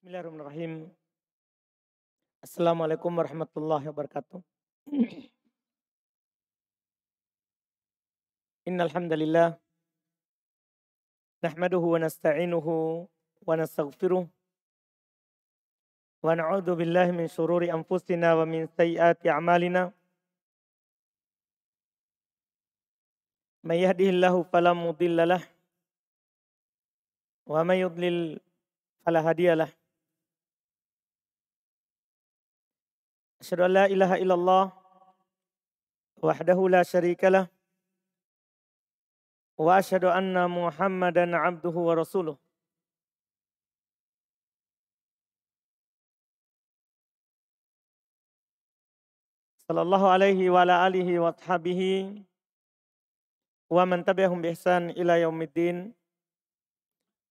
Bismillahirrahmanirrahim. Assalamualaikum warahmatullahi wabarakatuh. Innal hamdalillah nahmaduhu wa nasta'inuhu wa nastaghfiruh wa na'udzu billahi min syururi anfusina wa min sayyiati a'malina. May yahdihillahu fala mudhillalah wa may yudlil fala hadiyalah. Asyhadu an la ilaha illallah wahdahu la syarikalah wa asyhadu anna Muhammadan abduhu wa rasuluh. Sallallahu alaihi wa ala alihi wa ashabihi wa man tabi'ahum bi ihsan ila yaumiddin.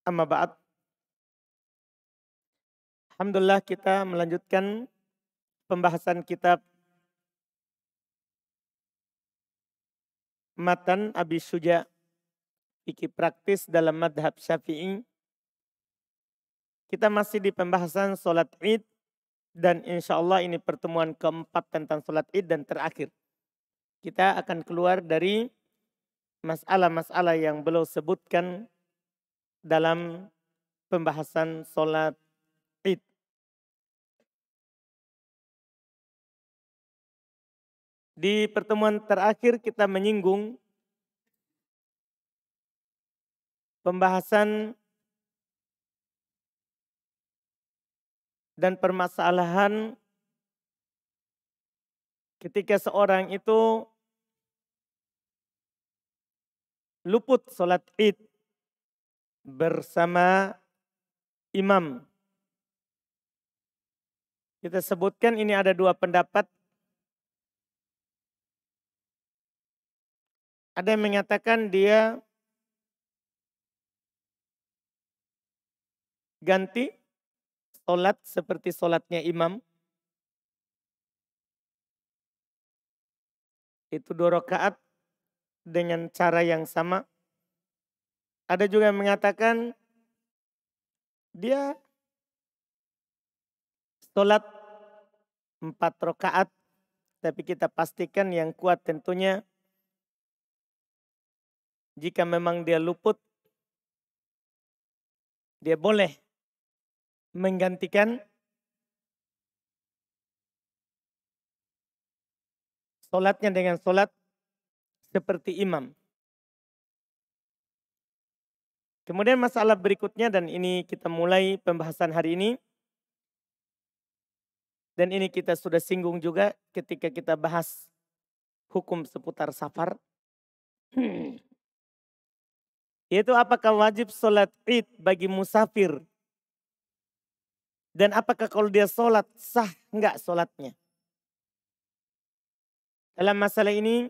Amma ba'd. Alhamdulillah kita melanjutkan pembahasan kitab Matan Abi Syuja, fikih praktis dalam madhab Syafi'i. Kita masih di pembahasan sholat id dan insya Allah ini pertemuan keempat tentang sholat id dan terakhir. Kita akan keluar dari masalah-masalah yang beliau sebutkan dalam pembahasan sholat id. Di pertemuan terakhir kita menyinggung pembahasan dan permasalahan ketika seorang itu luput sholat id bersama imam. Kita sebutkan ini ada dua pendapat. Ada yang mengatakan dia ganti sholat seperti sholatnya imam. Itu 2 rakaat dengan cara yang sama. Ada juga yang mengatakan dia sholat 4 rakaat. Tapi kita pastikan yang kuat tentunya jika memang dia luput, dia boleh menggantikan sholatnya dengan sholat seperti imam. Kemudian masalah berikutnya, dan ini kita mulai pembahasan hari ini. Dan ini kita sudah singgung juga ketika kita bahas hukum seputar safar. Yaitu apakah wajib sholat id bagi musafir. Dan apakah kalau dia sholat sah enggak sholatnya. Dalam masalah ini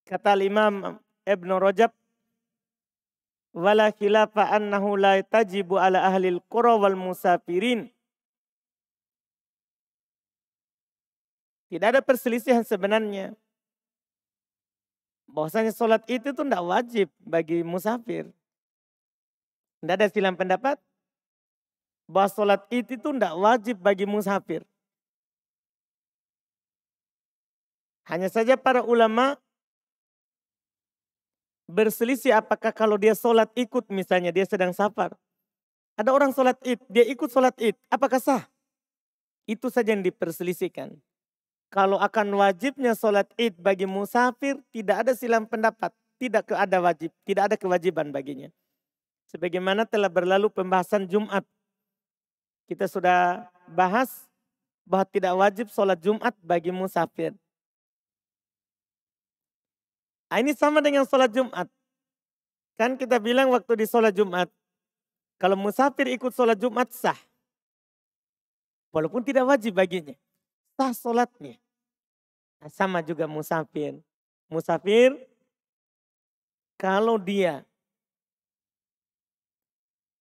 kata Imam Ibn Rajab, wala khilafa annahu la tajibu ala ahlil qura wal musafirin. Tidak ada perselisihan sebenarnya bahwasanya sholat itu tidak wajib bagi musafir. Tidak ada silang pendapat bahwa sholat itu tidak wajib bagi musafir. Hanya saja para ulama berselisih apakah kalau dia sholat ikut, misalnya dia sedang safar. Ada orang sholat id, dia ikut sholat id, apakah sah? Itu saja yang diperselisihkan. Kalau akan wajibnya sholat id bagi musafir, tidak ada silang pendapat. Tidak ada wajib, tidak ada kewajiban baginya. Sebagaimana telah berlalu pembahasan Jumat. Kita sudah bahas bahwa tidak wajib sholat Jumat bagi musafir. Nah, ini sama dengan sholat Jumat. Kan kita bilang waktu di sholat Jumat, kalau musafir ikut sholat Jumat sah. Walaupun tidak wajib baginya. Sah sholatnya. Nah, sama juga musafir. Musafir kalau dia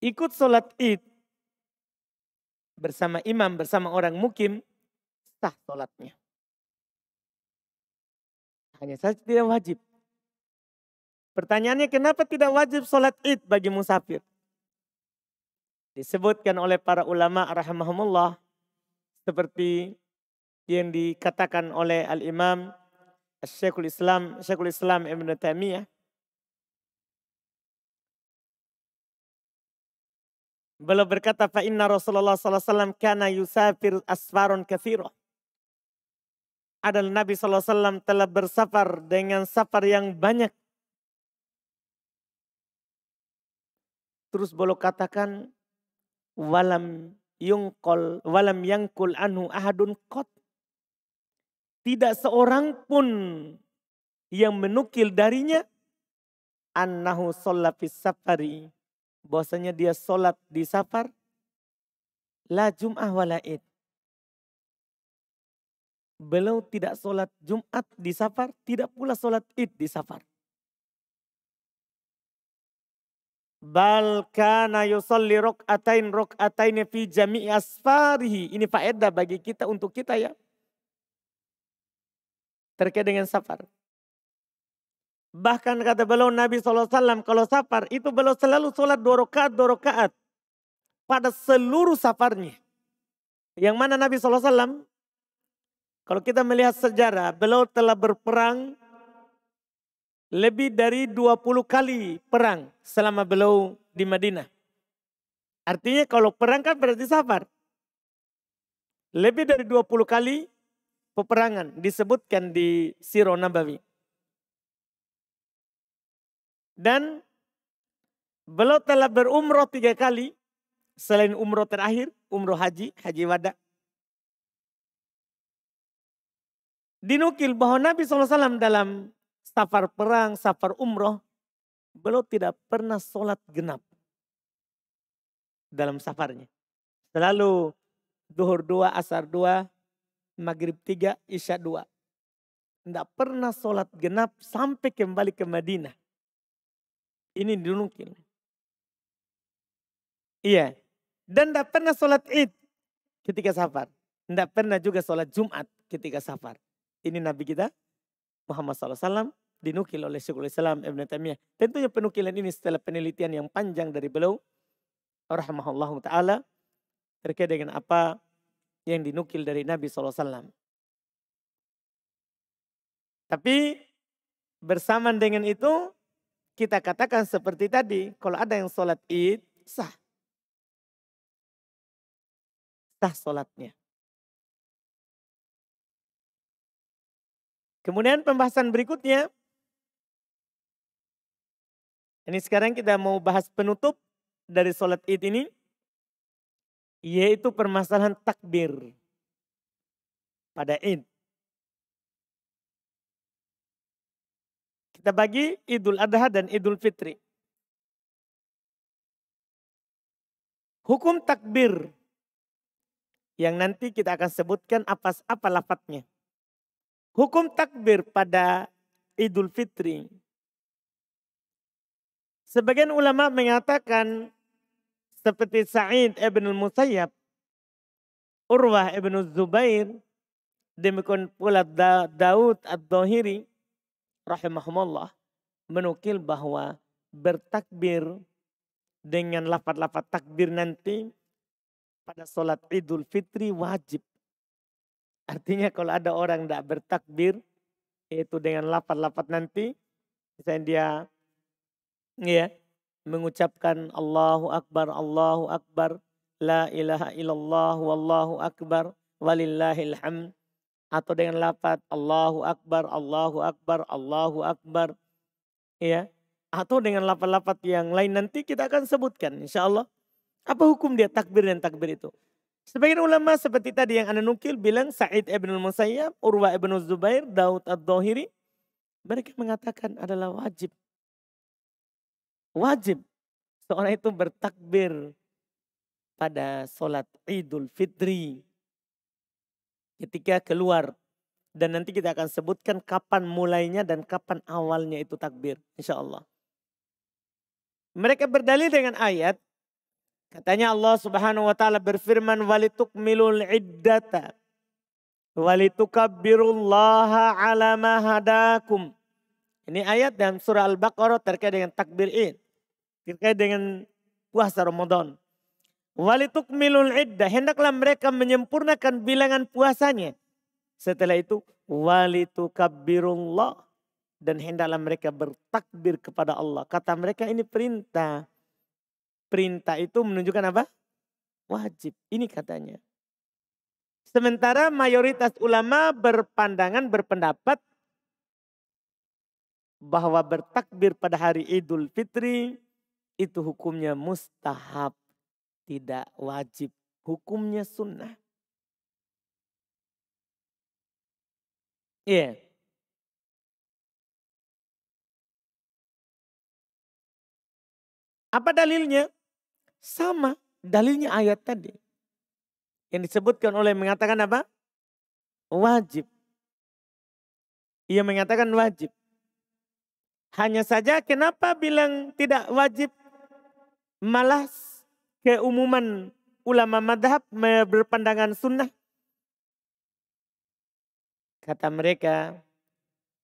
ikut sholat id bersama imam, bersama orang mukim, sah sholatnya. Hanya saja tidak wajib. Pertanyaannya kenapa tidak wajib sholat id bagi musafir? Disebutkan oleh para ulama rahimahumullah seperti yang dikatakan oleh Al-Imam Syekhul Islam Ibn Taimiyah. Beliau berkata, fa inna Rasulullah sallallahu alaihi wasallam kana yusafir asfaron katsira. Adalah Nabi sallallahu alaihi wasallam telah bersafar dengan safar yang banyak. Terus beliau katakan, walam yangkul anhu ahadun qat. Tidak seorang pun yang menukil darinya annahu shalla fis safari, bahwasanya dia sholat di safar, la jum'ah wala id. Beliau tidak sholat Jumat di safar, tidak pula sholat id di safar. Bal kana yusalli rok'atain fi jami'i asfarihi. Ini faedah bagi kita, untuk kita ya. Terkait dengan safar. Bahkan kata beliau Nabi SAW kalau safar itu beliau selalu sholat 2 rakaat pada seluruh safarnya. Yang mana Nabi SAW kalau kita melihat sejarah, beliau telah berperang lebih dari 20 kali perang selama beliau di Madinah. Artinya kalau perang kan berarti safar. Lebih dari 20 kali peperangan disebutkan di Sirah Nabawi. Dan beliau telah berumroh 3 kali. Selain umroh terakhir, umroh haji wada. Dinukil bahwa Nabi SAW dalam safar perang, safar umroh, beliau tidak pernah sholat genap dalam safarnya. Selalu duhur 2, asar 2, maghrib 3, isya 2. Tidak pernah sholat genap sampai kembali ke Madinah. Ini dinukil. Iya. Dan tidak pernah sholat id ketika safar. Tidak pernah juga sholat Jumat ketika safar. Ini Nabi kita Muhammad SAW dinukil oleh Syekhul Islam Ibn Taimiyah. Tentunya penukilan ini setelah penelitian yang panjang dari beliau rahimahullahu ta'ala terkait dengan apa yang dinukil dari Nabi SAW. Tapi bersamaan dengan itu kita katakan seperti tadi, kalau ada yang sholat id sah. Sah sholatnya. Kemudian pembahasan berikutnya. Ini sekarang kita mau bahas penutup dari sholat id ini. Yaitu permasalahan takbir pada id. Kita bagi Idul Adha dan Idul Fitri. Hukum takbir yang nanti kita akan sebutkan apa lafadznya. Hukum takbir pada Idul Fitri. Sebagian ulama mengatakan seperti Sa'id ibn al-Musayyab, Urwah ibn Zubair, demikian pula Daud ad-Dhahiri rahimahumullah menukil bahwa bertakbir dengan lafaz-lafaz takbir nanti pada sholat Idul Fitri wajib. Artinya kalau ada orang tidak bertakbir, yaitu dengan lafaz-lafaz nanti, misalnya dia mengucapkan Allahu Akbar, la ilaha illallah, wallahu akbar, walillahil hamd. Atau dengan lafaz Allahu Akbar, Allahu Akbar. Ya. Atau dengan lafaz-lafaz yang lain nanti kita akan sebutkan insya Allah. Apa hukum dia takbir dan takbir itu? Sebagian ulama seperti tadi yang anda nukil bilang Sa'id ibn al-Musayyab, Urwa ibn Zubair, Daud ad-Dhahiri. Mereka mengatakan adalah wajib. Wajib seorang itu bertakbir pada sholat Idul Fitri. Ketika keluar. Dan nanti kita akan sebutkan kapan mulainya dan kapan awalnya itu takbir. Insya Allah. Mereka berdalil dengan ayat. Katanya Allah Subhanahu wa taala berfirman walitukmilul iddata walitukabbirullaha ala ma hadakum. Ini ayat dalam surah Al-Baqarah terkait dengan takbir Id. Terkait dengan puasa Ramadan. Walitukmilul iddah, hendaklah mereka menyempurnakan bilangan puasanya. Setelah itu walitukabbirullah, dan hendaklah mereka bertakbir kepada Allah. Kata mereka ini perintah. Perintah itu menunjukkan apa? Wajib. Ini katanya. Sementara mayoritas ulama berpendapat bahwa bertakbir pada hari Idul Fitri itu hukumnya mustahab, tidak wajib. Hukumnya sunnah. Iya. Apa dalilnya? Sama, dalilnya ayat tadi. Yang disebutkan oleh mengatakan apa? Wajib. Ia mengatakan wajib. Hanya saja kenapa bilang tidak wajib? Malah keumuman ulama madhab berpandangan sunnah. Kata mereka,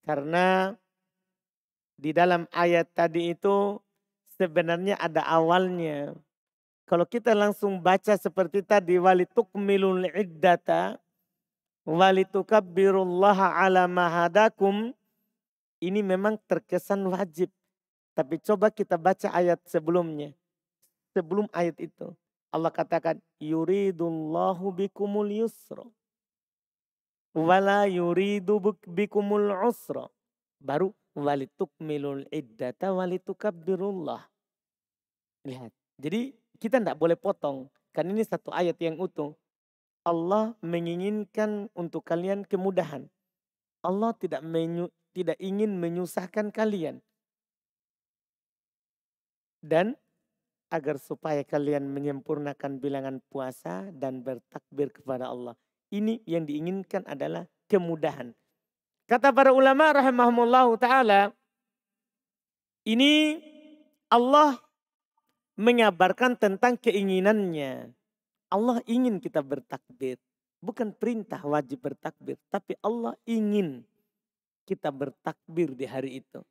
karena di dalam ayat tadi itu sebenarnya ada awalnya. Kalau kita langsung baca seperti tadi, walitukmilul iddata walitukabbirullaha ala mahadakum, ini memang terkesan wajib. Tapi coba kita baca ayat sebelumnya. Sebelum ayat itu. Allah katakan, yuridullahu bikumul yusra. Wala yuridu bikumul usra. Baru walitukmilul iddata walitukabbirullah. Lihat. Jadi kita tidak boleh potong. Kan ini satu ayat yang utuh. Allah menginginkan untuk kalian kemudahan. Allah tidak ingin menyusahkan kalian. Dan agar supaya kalian menyempurnakan bilangan puasa dan bertakbir kepada Allah. Ini yang diinginkan adalah kemudahan. Kata para ulama rahimahumullah ta'ala, ini Allah mengabarkan tentang keinginannya. Allah ingin kita bertakbir. Bukan perintah wajib bertakbir. Tapi Allah ingin kita bertakbir di hari itu.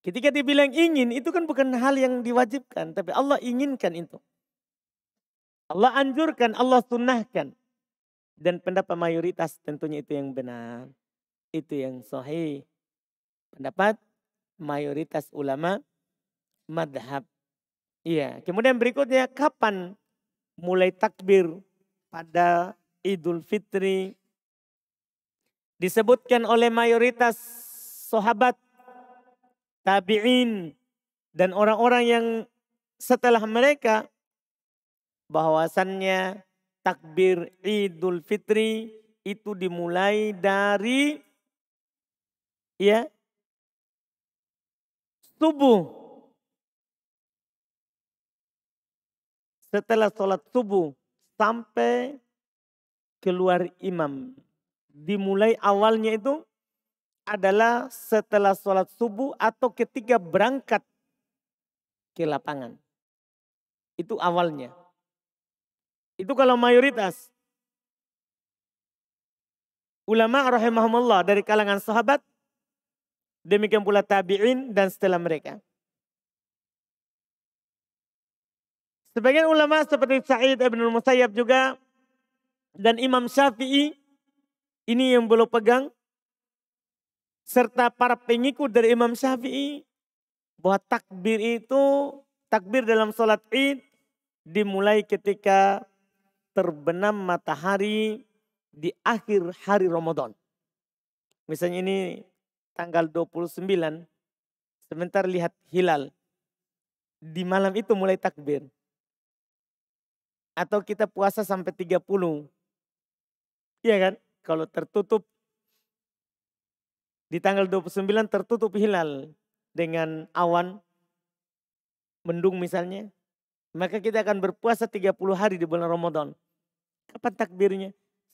Ketika dibilang ingin, itu kan bukan hal yang diwajibkan. Tapi Allah inginkan itu. Allah anjurkan, Allah sunnahkan. Dan pendapat mayoritas tentunya itu yang benar. Itu yang sahih. Pendapat mayoritas ulama madhab. Iya. Kemudian berikutnya, kapan mulai takbir pada Idul Fitri? Disebutkan oleh mayoritas sahabat, tabi'in, dan orang-orang yang setelah mereka, bahwasannya takbir Idul Fitri itu dimulai dari subuh. Setelah sholat subuh sampai keluar imam. Dimulai awalnya itu adalah setelah sholat subuh atau ketika berangkat ke lapangan. Itu awalnya. Itu kalau mayoritas. Ulama rahimahumullah dari kalangan sahabat. Demikian pula tabi'in dan setelah mereka. Sebagian ulama seperti Sa'id ibn Musayyab juga. Dan Imam Syafi'i. Ini yang belum pegang. Serta para pengikut dari Imam Syafi'i. Bahwa takbir dalam sholat id. Dimulai ketika terbenam matahari di akhir hari Ramadan. Misalnya ini tanggal 29. Sebentar lihat hilal. Di malam itu mulai takbir. Atau kita puasa sampai 30. Iya kan? Kalau tertutup di tanggal 29 tertutup hilal dengan awan mendung misalnya. Maka kita akan berpuasa 30 hari di bulan Ramadan. Kapan takbirnya?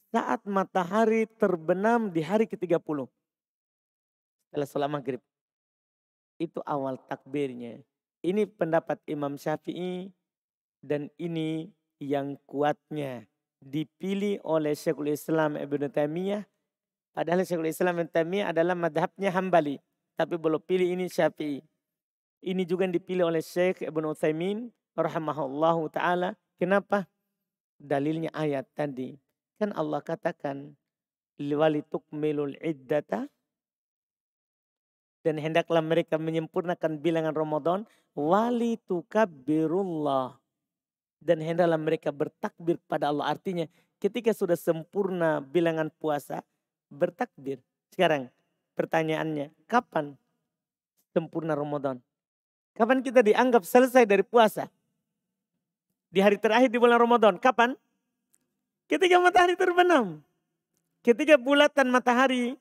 Saat matahari terbenam di hari ke-30. Setelah sholat maghrib. Itu awal takbirnya. Ini pendapat Imam Syafi'i. Dan ini yang kuatnya. Dipilih oleh Syekhul Islam Ibn Taimiyah. Padahal Syekhul Islam Ibn Taimiyah adalah madhabnya Hambali. Tapi belum pilih ini Syafi'i. Ini juga dipilih oleh Syekh Ibn Utsaimin rahimahullahu ta'ala. Kenapa? Dalilnya ayat tadi. Kan Allah katakan, walitukmilul iddata, dan hendaklah mereka menyempurnakan bilangan Ramadan, walitukabbirullah, dan hendaklah mereka bertakbir pada Allah. Artinya ketika sudah sempurna bilangan puasa, bertakbir. Sekarang pertanyaannya, kapan sempurna Ramadan? Kapan kita dianggap selesai dari puasa? Di hari terakhir di bulan Ramadan, kapan? Ketika matahari terbenam. Ketika bulatan matahari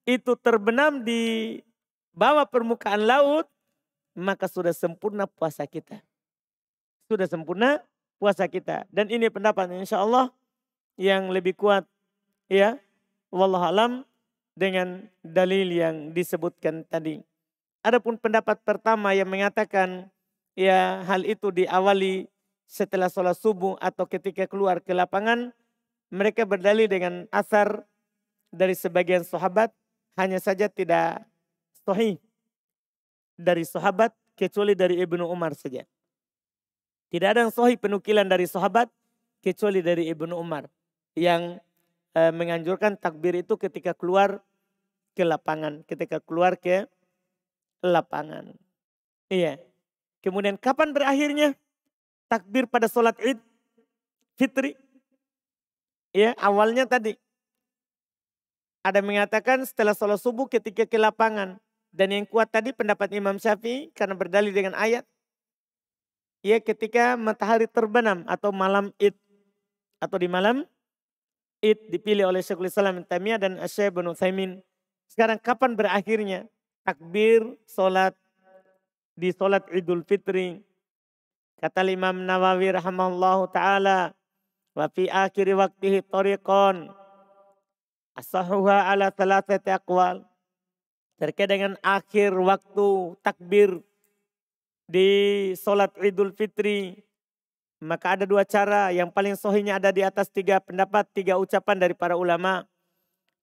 itu terbenam di bawah permukaan laut, maka sudah sempurna puasa kita. Sudah sempurna puasa kita. Dan ini pendapat insya Allah yang lebih kuat. Ya, wallahualam dengan dalil yang disebutkan tadi. Adapun pendapat pertama yang mengatakan ya hal itu diawali setelah sholat subuh atau ketika keluar ke lapangan, mereka berdalil dengan asar dari sebagian sahabat, hanya saja tidak sahih dari sahabat kecuali dari Ibnu Umar saja. Tidak ada yang sahih penukilan dari sahabat kecuali dari Ibnu Umar yang menganjurkan takbir itu ketika keluar ke lapangan, ketika keluar ke lapangan. Iya. Kemudian kapan berakhirnya takbir pada sholat Id Fitri? Ya, awalnya tadi ada mengatakan setelah sholat subuh ketika ke lapangan. Dan yang kuat tadi pendapat Imam Syafi'i karena berdalil dengan ayat. Ya, ketika matahari terbenam atau malam Id. Atau di malam Id dipilih oleh Syekhul Islam Ibnu Taimiyah dan Syekh Ibnu Utsaimin. Sekarang kapan berakhirnya takbir sholat di sholat Idul Fitri? Kata Imam Nawawi rahimahullahu ta'ala, wa fi akhiri waktihi tariqan asahuha ala thalathati aqwal. Terkait dengan akhir waktu takbir di sholat Idul Fitri, maka ada dua cara. Yang paling sahihnya ada di atas tiga pendapat, tiga ucapan dari para ulama.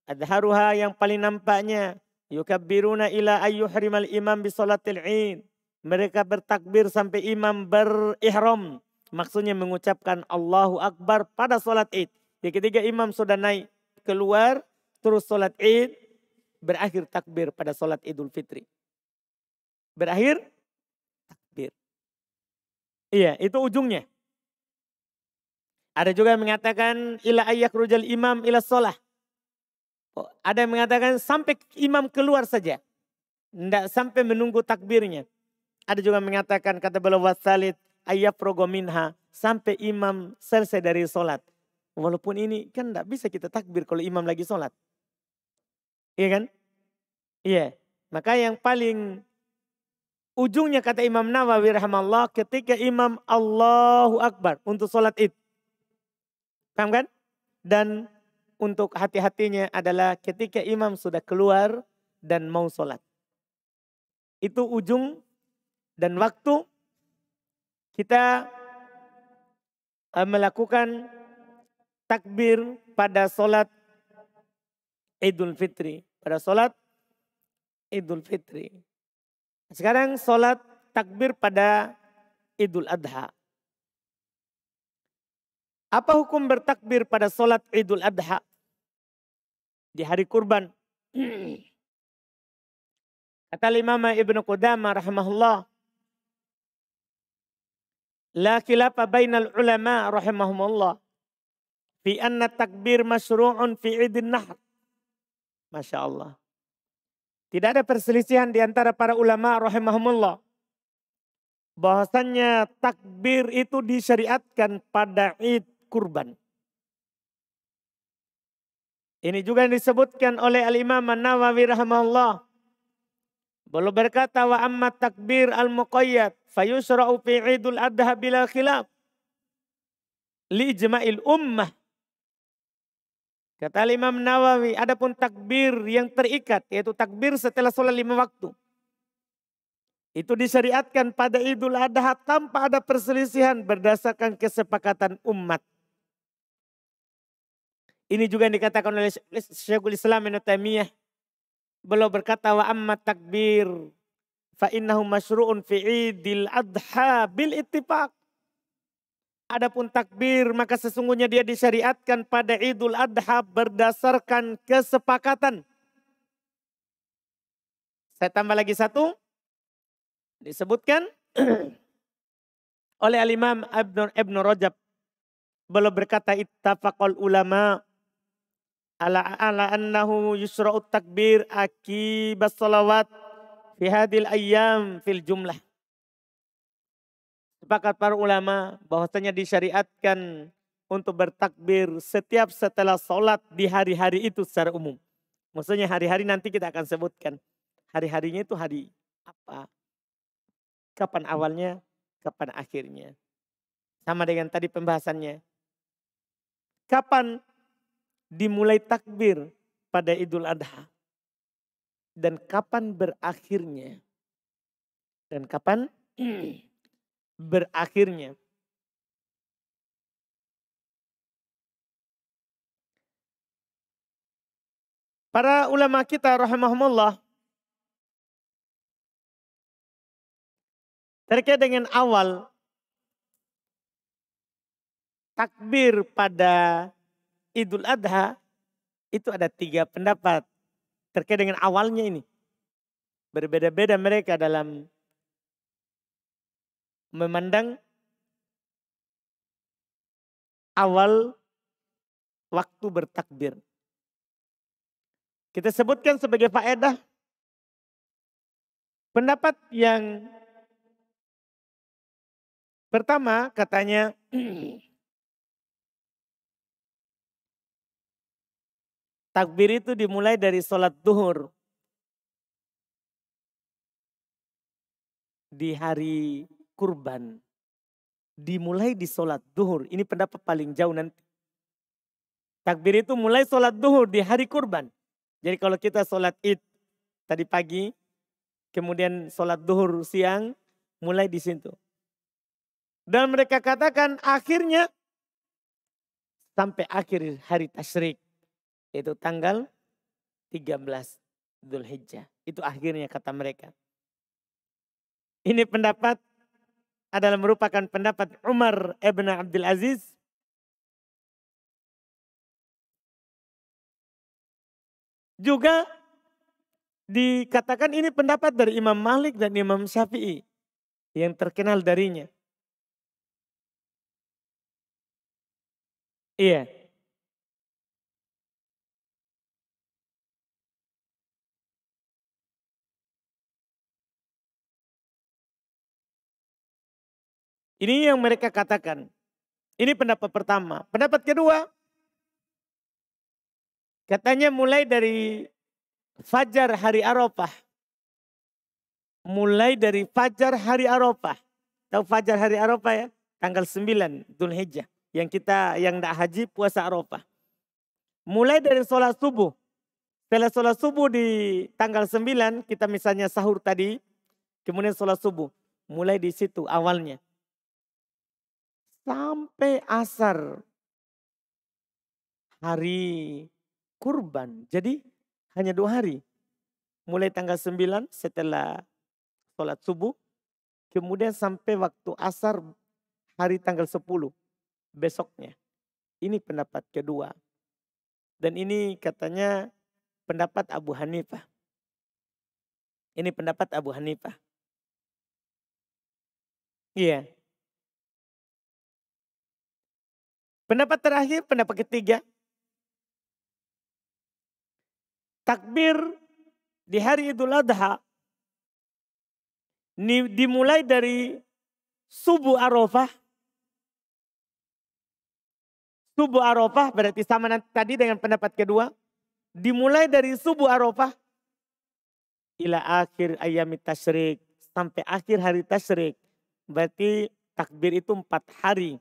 Adharuha yang paling nampaknya, yukabbiruna ila ayyuhrimal imam bi sholatil Id. Mereka bertakbir sampai imam berihram. Maksudnya mengucapkan Allahu Akbar pada sholat Id. Jadi ketika imam sudah naik keluar, terus sholat Id, berakhir takbir pada sholat Idul Fitri. Berakhir takbir. Iya, itu ujungnya. Ada juga yang mengatakan ila ayyakrujal imam ila sholah. Ada yang mengatakan sampai imam keluar saja. Tidak sampai menunggu takbirnya. Ada juga yang mengatakan kata beliau wasalid ayyafrogo minha. Sampai imam selesai dari sholat. Walaupun ini kan tidak bisa kita takbir kalau imam lagi sholat. Iya kan? Iya. Maka yang paling ujungnya kata Imam Nawawi rahimahullah ketika imam Allahu Akbar untuk sholat Id. Paham kan? Dan untuk hati-hatinya adalah ketika imam sudah keluar dan mau sholat. Itu ujung dan waktu kita melakukan takbir pada sholat Idul Fitri. Pada sholat Idul Fitri. Sekarang sholat takbir pada Idul Adha. Apa hukum bertakbir pada sholat Idul Adha? Di hari kurban. Kata Imam Ibnu Qudamah rahimahullah. La khilafa bainal ulama rahimahumullah. Fi anna takbir masyru'un fi idin nahr. Masya Allah. Tidak ada perselisihan di antara para ulama rahimahumullah. Bahwasannya takbir itu disyariatkan pada Id kurban. Ini juga yang disebutkan oleh Al-Imam An-Nawawi rahimahullah. Beliau berkata wa amma takbir al-muqayyad fayusra'u fi Idul Adha bila khilaf. Li ijma'il ummah. Kata Imam Nawawi, adapun takbir yang terikat, yaitu takbir setelah sholat 5 waktu. Itu disyariatkan pada Idul Adha tanpa ada perselisihan berdasarkan kesepakatan umat. Ini juga yang dikatakan oleh Syekhul Islam Ibnu Taimiyah. Beliau berkata wa amma takbir fa innahu masyru'un fi Idil Adha bil ittifaq. Adapun takbir maka sesungguhnya dia disyariatkan pada Idul Adha berdasarkan kesepakatan. Saya tambah lagi satu. Disebutkan oleh Al-Imam Ibn Rajab. Beliau berkata ittafaqal ulama ala annahu yusra'ut takbir akibas salawat fi hadil ayyam fil jumlah. Sepakat para ulama bahwasanya disyariatkan untuk bertakbir setiap setelah sholat di hari-hari itu secara umum. Maksudnya hari-hari nanti kita akan sebutkan. Hari-harinya itu hari apa? Kapan awalnya, kapan akhirnya. Sama dengan tadi pembahasannya. Kapan dimulai takbir pada Idul Adha? Dan kapan berakhirnya? Dan kapan berakhirnya? Para ulama kita rahimahumullah terkait dengan awal takbir pada Idul Adha itu ada 3 pendapat terkait dengan awalnya ini. Berbeda-beda mereka dalam memandang awal waktu bertakbir. Kita sebutkan sebagai faedah pendapat yang pertama katanya takbir itu dimulai dari sholat duhur di hari kurban. Dimulai di sholat duhur. Ini pendapat paling jauh nanti. Takbir itu mulai sholat duhur di hari kurban. Jadi kalau kita sholat id tadi pagi, kemudian sholat duhur siang, mulai di situ. Dan mereka katakan akhirnya sampai akhir hari tasyrik. Yaitu tanggal 13 Dzulhijjah. Itu akhirnya kata mereka. Ini pendapat adalah merupakan pendapat Umar ibn Abdul Aziz. Juga dikatakan ini pendapat dari Imam Malik dan Imam Syafi'i. Yang terkenal darinya. Iya. Ini yang mereka katakan. Ini pendapat pertama. Pendapat kedua, katanya mulai dari fajar hari Arafah. Mulai dari fajar hari Arafah. Tahu fajar hari Arafah ya? Tanggal 9 Dzulhijjah. Yang tidak haji puasa Arafah. Mulai dari sholat subuh. Setelah sholat subuh di tanggal 9 kita misalnya sahur tadi. Kemudian sholat subuh. Mulai di situ awalnya. Sampai asar hari kurban. Jadi hanya 2 hari. Mulai tanggal 9 setelah sholat subuh. Kemudian sampai waktu asar hari tanggal 10 besoknya. Ini pendapat kedua. Dan ini katanya pendapat Abu Hanifah. Ini pendapat Abu Hanifah. Iya. Pendapat terakhir, pendapat ketiga. Takbir di hari Idul Adha dimulai dari subuh Arafah. Subuh Arafah berarti sama tadi dengan pendapat kedua. Dimulai dari subuh Arafah ila akhir ayamit tasyrik. Sampai akhir hari tasyrik. Berarti takbir itu 4 hari.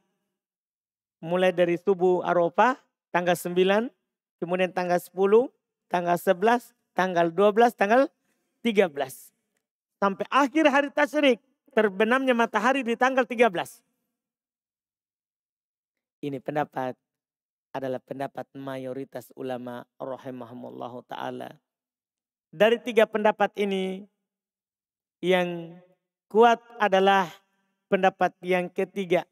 Mulai dari subuh Arafah tanggal 9, kemudian tanggal 10, tanggal 11, tanggal 12, tanggal 13. Sampai akhir hari tasyrik, terbenamnya matahari di tanggal 13. Ini pendapat adalah pendapat mayoritas ulama rahimahumullahu ta'ala. Dari 3 pendapat ini, yang kuat adalah pendapat yang ketiga.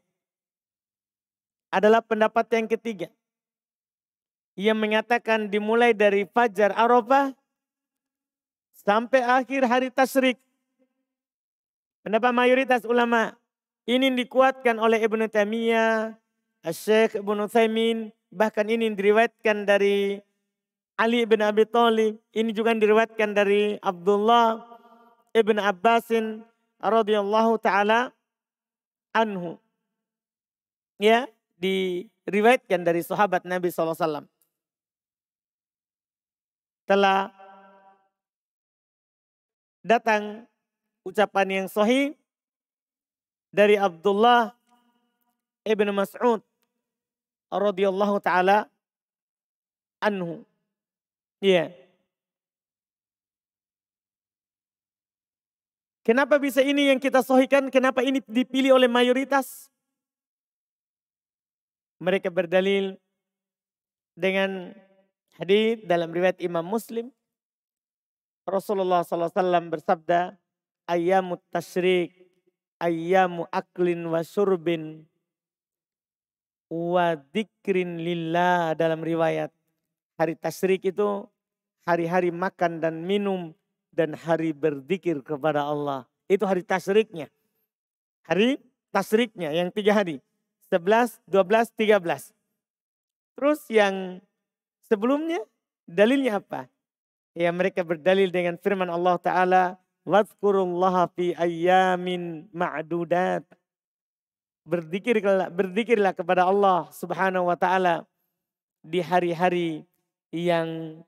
adalah pendapat yang ketiga. Yang mengatakan dimulai dari Fajar Arafah sampai akhir hari tasyrik. Pendapat mayoritas ulama ini dikuatkan oleh Ibnu Taimiyah, Syekh Ibnu Utsaimin, bahkan ini diriwayatkan dari Ali bin Abi Thalib, ini juga diriwayatkan dari Abdullah ibn Abbasin radhiyallahu taala anhu. Ya, diriwayatkan dari sahabat Nabi SAW. Telah datang ucapan yang sahih dari Abdullah ibn Mas'ud radhiyallahu taala anhu. Iya. Kenapa bisa ini yang kita sahihkan? Kenapa ini dipilih oleh mayoritas? Mereka berdalil dengan hadis dalam riwayat Imam Muslim. Rasulullah SAW bersabda, ayyamut tasyrik, ayyamu aklin wa syurbin wa dzikrin lillah. Dalam riwayat, hari tasyrik itu hari-hari makan dan minum dan hari berzikir kepada Allah. Itu hari tasyriknya. Hari tasyriknya yang 3 hari. 11, 12, 13. Terus yang sebelumnya dalilnya apa? Ya, mereka berdalil dengan firman Allah Ta'ala, "Wadhkurullaha fi ayyamin ma'dudat." Berzikirlah kepada Allah Subhanahu wa taala di hari-hari yang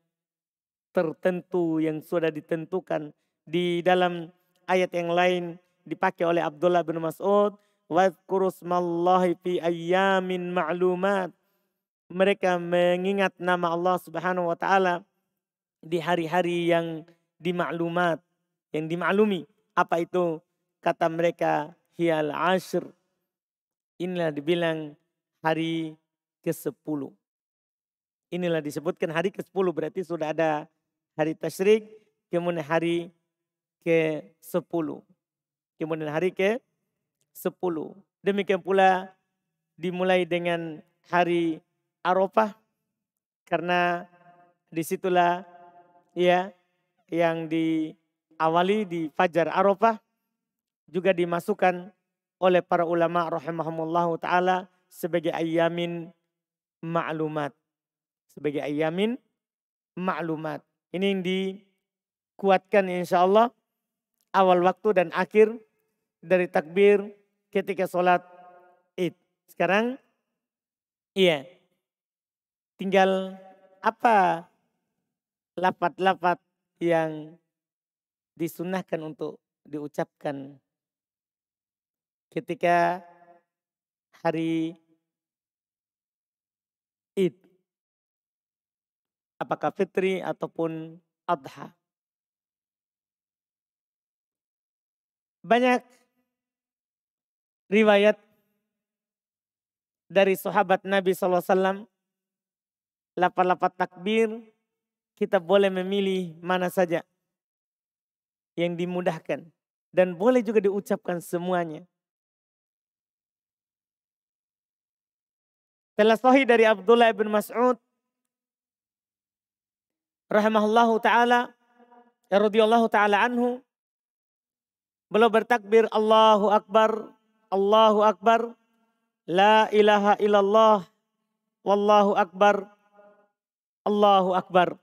tertentu, yang sudah ditentukan. Di dalam ayat yang lain dipakai oleh Abdullah bin Mas'ud, "Wadhkurusmallahi fi ayyamin ma'lumat." Mereka mengingat nama Allah Subhanahu wa taala di hari-hari yang dimaklumat, yang dimaklumi. Apa itu? Kata mereka, hiyal ashr. Inilah dibilang hari ke-10. Inilah disebutkan hari ke-10, berarti sudah ada hari tasyrik, kemudian hari ke-10. Kemudian hari ke-10. Demikian pula dimulai dengan hari Arafah, karena disitulah ya yang diawali di Fajar Arafah, juga dimasukkan oleh para ulama rahimahumullahu ta'ala sebagai ayyamin ma'lumat. Sebagai ayyamin ma'lumat. Ini yang dikuatkan insya Allah awal waktu dan akhir dari takbir ketika sholat Id. Sekarang iya, tinggal apa lafaz-lafaz yang disunnahkan untuk diucapkan ketika hari Id. Apakah fitri ataupun adha. Banyak riwayat dari sahabat Nabi SAW, lafaz-lafaz takbir kita boleh memilih mana saja yang dimudahkan. Dan boleh juga diucapkan semuanya. Telah sahih dari Abdullah bin Mas'ud rahimahullahu ta'ala, radhiyallahu ta'ala anhu. Beliau bertakbir, Allahu Akbar, Allahu Akbar, la ilaha illallah, wallahu akbar, Allahu Akbar,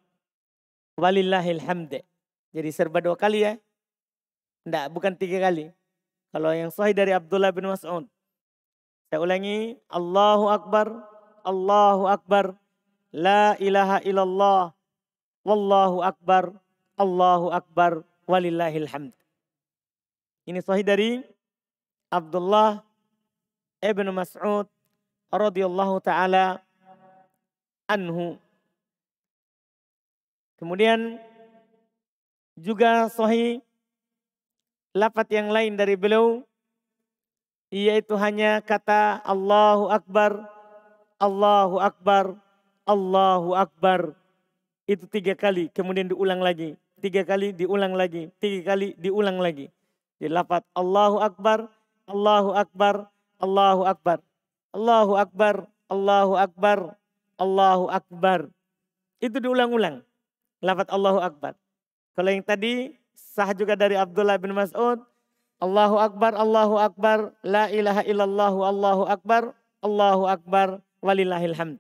walillahil hamd. Jadi serba 2 kali ya. Enggak, bukan 3 kali. Kalau yang sahih dari Abdullah bin Mas'ud. Saya ulangi, Allahu Akbar, Allahu Akbar, la ilaha illallah, wallahu akbar, Allahu akbar, walillahil hamd. Ini sahih dari Abdullah ibn Mas'ud radhiyallahu taala anhu. Kemudian juga sahih lafaz yang lain dari beliau, yaitu hanya kata Allahu Akbar, Allahu Akbar, Allahu Akbar. Itu 3 kali, kemudian diulang lagi. 3 kali diulang lagi, 3 kali diulang lagi. Di lafaz Allahu Akbar, Allahu Akbar, Allahu Akbar. Allahu Akbar, Allahu Akbar, Allahu Akbar. Itu diulang-ulang. Lafaz Allahu Akbar. Kalau yang tadi sah juga dari Abdullah bin Mas'ud. Allahu Akbar, Allahu Akbar, la ilaha illallah, Allahu Akbar, walillahil hamd.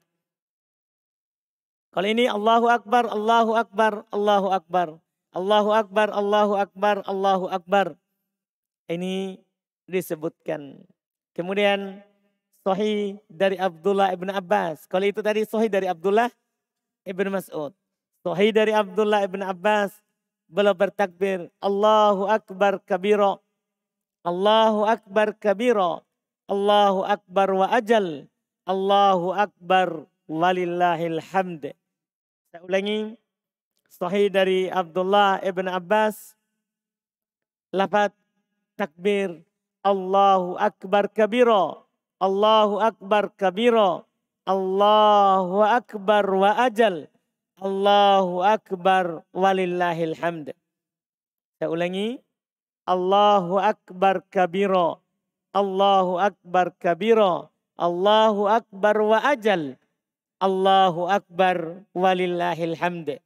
Kalau ini Allahu Akbar, Allahu Akbar, Allahu Akbar. Allahu Akbar, Allahu Akbar, Allahu Akbar. Ini disebutkan. Kemudian sahih dari Abdullah ibn Abbas. Kalau itu tadi sahih dari Abdullah ibn Mas'ud. Sahih dari Abdullah ibn Abbas. Beliau bertakbir. Allahu Akbar kabira. Allahu Akbar kabira. Allahu Akbar wa ajal. Allahu Akbar walillahil hamd. Saya ulangi. Sahih dari Abdullah ibn Abbas. Lafaz takbir. Allahu Akbar kabira. Allahu Akbar kabira. Allahu Akbar wa ajal. Allahu Akbar walillahil hamd. Saya ulangi. Allahu Akbar kabira. Allahu Akbar kabira. Allahu Akbar wa ajal. Allahu Akbar walillahil hamd.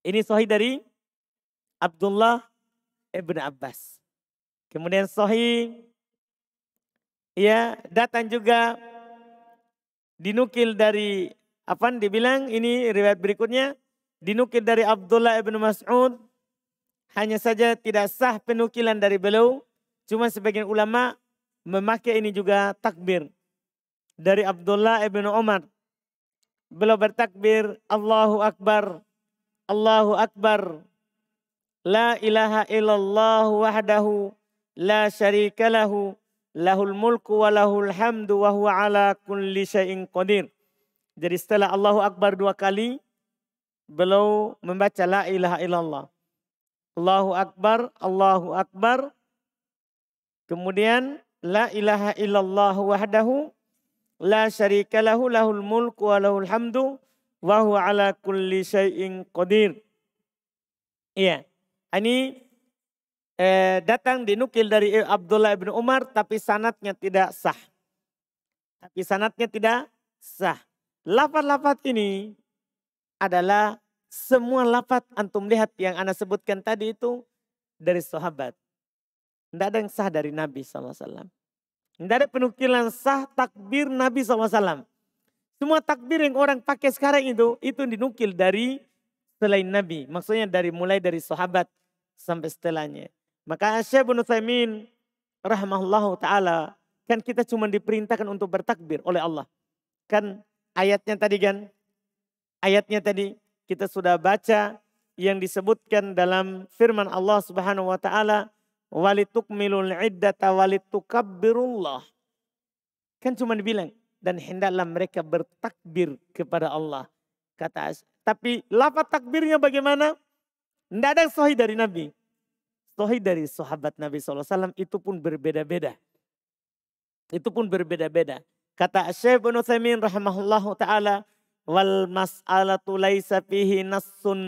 Ini sahih dari Abdullah ibn Abbas. Kemudian sahih ya datang juga dinukil dari apa dibilang ini riwayat berikutnya dinukil dari Abdullah ibn Mas'ud. Hanya saja tidak sah penukilan dari beliau. Cuma sebagian ulama memakai ini juga takbir. Dari Abdullah ibn Umar. Beliau bertakbir Allahu Akbar. Allahu Akbar. La ilaha illallah wahdahu. La syarika lahu. Lahul mulku wa lahul hamdu wa huwa ala kulli syai'in qadir. Jadi setelah Allahu Akbar 2 kali. Beliau membaca la ilaha illallah. Allahu Akbar, Allahu Akbar. Kemudian la ilaha illallah wahdahu. La syarika lahu lahul mulku wa lahul hamdu. Wa huwa ala kulli syai'in qadir. Iya. Ini datang dinukil dari Abdullah bin Umar. Tapi sanadnya tidak sah. Lafaz-lafaz ini adalah semua lafaz antum lihat yang ana sebutkan tadi itu dari sahabat. Tidak ada yang sah dari Nabi SAW. Tidak ada penukilan sah takbir Nabi SAW. Semua takbir yang orang pakai sekarang itu dinukil dari selain Nabi. Maksudnya mulai dari sahabat sampai setelahnya. Maka Syekh Ibnu Utsaimin rahimahullahu ta'ala. Kan kita cuma diperintahkan untuk bertakbir oleh Allah. Kan ayatnya tadi kita sudah baca yang disebutkan dalam firman Allah Subhanahu wa taala walitukmilul iddata walitukabbirullah. Kan cuma dibilang dan hendaklah mereka bertakbir kepada Allah. Tapi lafaz takbirnya bagaimana? Tidak ada yang sahih dari Nabi. Sahih dari sahabat Nabi SAW itu pun berbeda-beda. Kata Syekh Ibnu Utsaimin rahimahullahu taala wal mas'alatu laisa fihi nassun.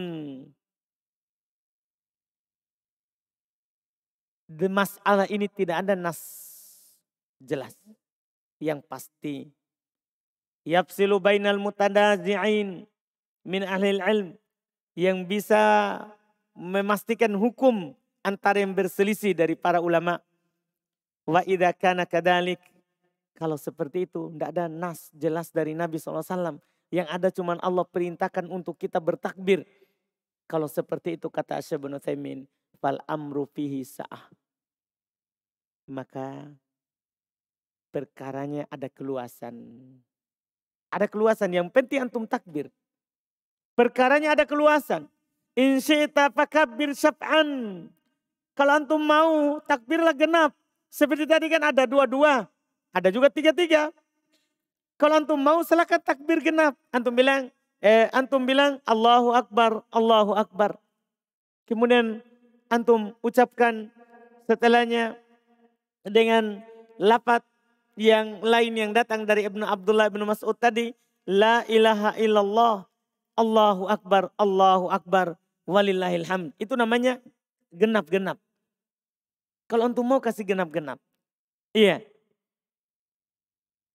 Di masalah ini tidak ada nas jelas yang pasti. Yafsilu bainal mutanazi'in min ahlil ilm yang bisa memastikan hukum antara yang berselisih dari para ulama. Wa idza kana kadzalik, kalau seperti itu tidak ada nas jelas dari Nabi SAW. Yang ada cuma Allah perintahkan untuk kita bertakbir. Kalau seperti itu kata Syekh Ibnu Utsaimin, fal amru fihi sa'ah. Maka perkaranya ada keluasan. Ada keluasan, yang penting antum takbir. Perkaranya ada keluasan. In syi'ta fakabbir syaf'an. Kalau antum mau takbirlah genap. Seperti tadi kan ada 2-2. Ada juga 3-3. Kalau antum mau silakan takbir genap. Antum bilang Allahu Akbar, Allahu Akbar. Kemudian antum ucapkan setelahnya dengan lafaz yang lain yang datang dari Abdullah bin Mas'ud tadi. La ilaha illallah, Allahu Akbar, walillahil hamd. Itu namanya genap-genap. Kalau antum mau kasih genap-genap. Iya.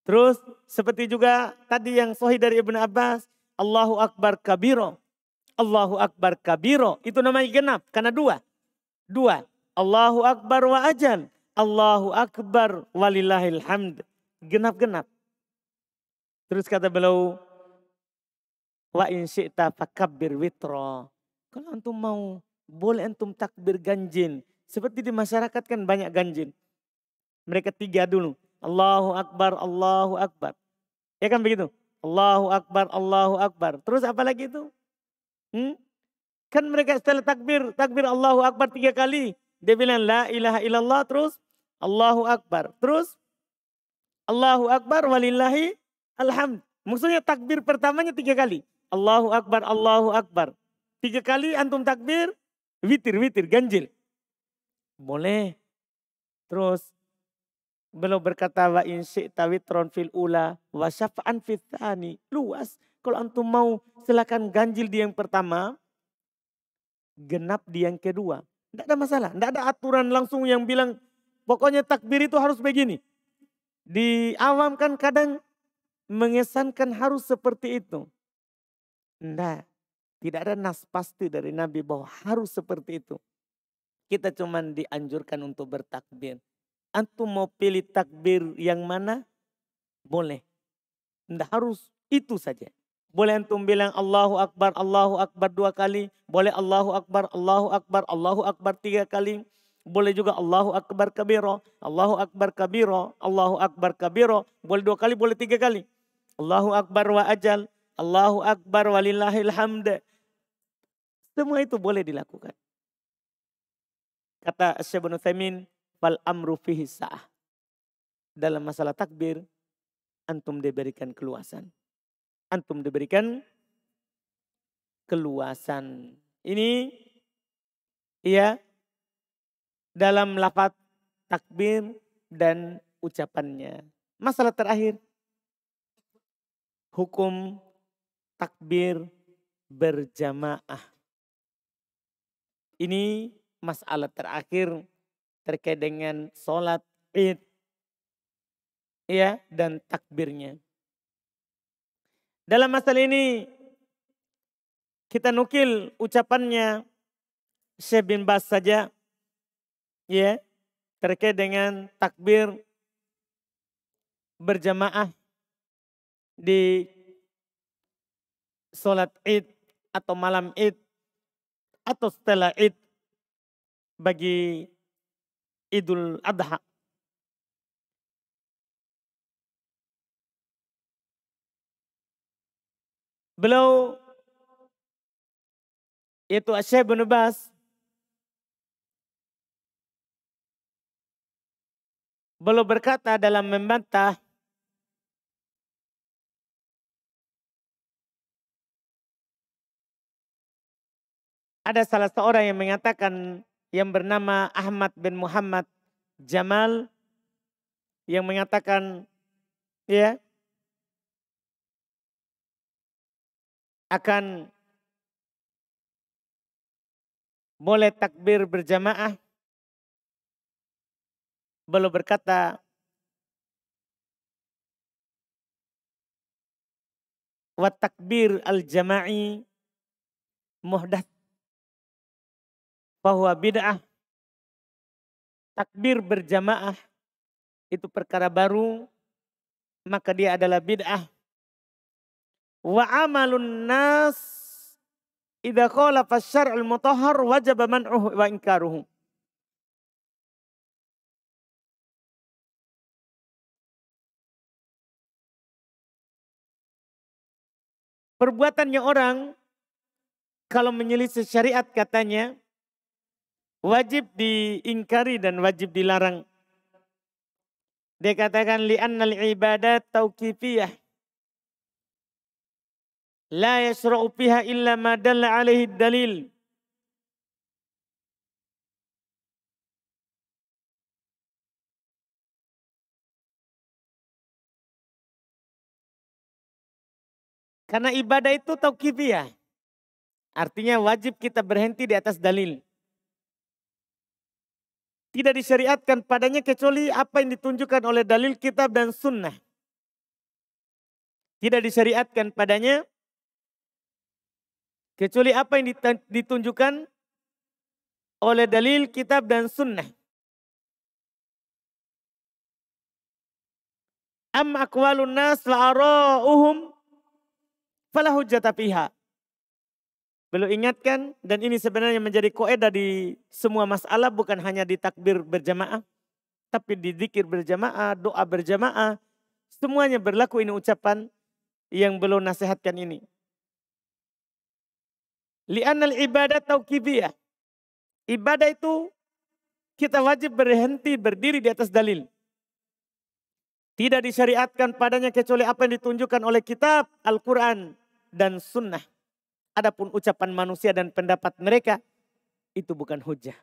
Terus seperti juga tadi yang sahih dari Ibnu Abbas, Allahu Akbar kabiro. Allahu Akbar kabiro. Itu namanya genap karena dua. Dua. Allahu Akbar wa ajal. Allahu Akbar walillahil hamd. Genap-genap. Terus kata beliau, wa in syi'ta fakabbir witro. Kalau antum mau, boleh antum takbir ganjil. Seperti di masyarakat kan banyak ganjil. Mereka tiga dulu. Allahu Akbar, Allahu Akbar. Ya kan begitu? Allahu Akbar, Allahu Akbar. Terus apa lagi itu? Kan mereka setelah takbir Allahu Akbar 3 kali. Dia bilang la ilaha illallah, terus Allahu Akbar. Terus Allahu Akbar walillahi alhamd. Maksudnya takbir pertamanya 3 kali. Allahu Akbar, Allahu Akbar. 3 kali antum takbir, witir, ganjil. Boleh. Terus beliau berkata wa in syi'ta witron fil ula wa syafa'an fil tsani. Luas. Kalau antum mau silakan ganjil di yang pertama, genap di yang kedua. Tidak ada masalah. Tidak ada aturan langsung yang bilang pokoknya takbir itu harus begini. Di awam kan kadang mengesankan harus seperti itu. Tidak. Tidak ada nas pasti dari Nabi bahwa harus seperti itu. Kita cuma dianjurkan untuk bertakbir. Antum mau pilih takbir yang mana? Boleh. Tidak harus itu saja. Boleh antum bilang Allahu Akbar 2 kali. Boleh Allahu Akbar 3 kali. Boleh juga Allahu Akbar kabiro. Allahu Akbar kabiro. Allahu Akbar kabiro. Boleh 2 kali, boleh 3 kali. Allahu Akbar wa ajal. Allahu Akbar walillahil hamd. Semua itu boleh dilakukan. Kata Syekh Ibnu Utsaimin, fal amru fihi sa'ah. Dalam masalah takbir, antum diberikan keluasan. Antum diberikan keluasan. Ini ya dalam lafaz takbir dan ucapannya. Masalah terakhir, hukum takbir berjamaah. Ini masalah terakhir terkait dengan sholat id ya, dan takbirnya. Dalam masalah ini kita nukil ucapannya Syekh bin Baz saja ya, terkait dengan takbir berjamaah di sholat id atau malam id atau setelah id bagi Idul Adha. Beliau yaitu Syekh bin Baz beliau berkata dalam membantah ada salah seorang yang mengatakan yang bernama Ahmad bin Muhammad Jamal yang mengatakan ya akan boleh takbir berjamaah. Beliau berkata wa takbir al-jama'i muhdats bahwa bid'ah. Takbir berjamaah itu perkara baru, maka dia adalah bid'ah. Wa amalun nas idza khalafa asy-syar'ul mutahhar wajaba man'uhu wa inkaruhu. Perbuatannya orang kalau menyelisih syariat katanya wajib diingkari dan wajib dilarang. Dia katakan li'annal ibadat tauqifiyah. La yasra'u fiha illa ma dalla alaihi dalil. Karena ibadah itu tauqifiyah. Artinya wajib kita berhenti di atas dalil. Tidak disyariatkan padanya kecuali apa yang ditunjukkan oleh dalil kitab dan sunnah. Tidak disyariatkan padanya kecuali apa yang ditunjukkan oleh dalil kitab dan sunnah. Am aqwalun nas wa ara'uhum fala hujjata fiha. Beliau ingatkan, dan ini sebenarnya menjadi kaidah di semua masalah, bukan hanya di takbir berjamaah, tapi di zikir berjamaah, doa berjamaah, semuanya berlaku ini ucapan yang beliau nasihatkan ini. Li'annal ibadah tauqifiyah. Ibadah itu kita wajib berhenti berdiri di atas dalil. Tidak disyariatkan padanya kecuali apa yang ditunjukkan oleh kitab, Al-Quran, dan sunnah. Adapun ucapan manusia dan pendapat mereka, itu bukan hujah.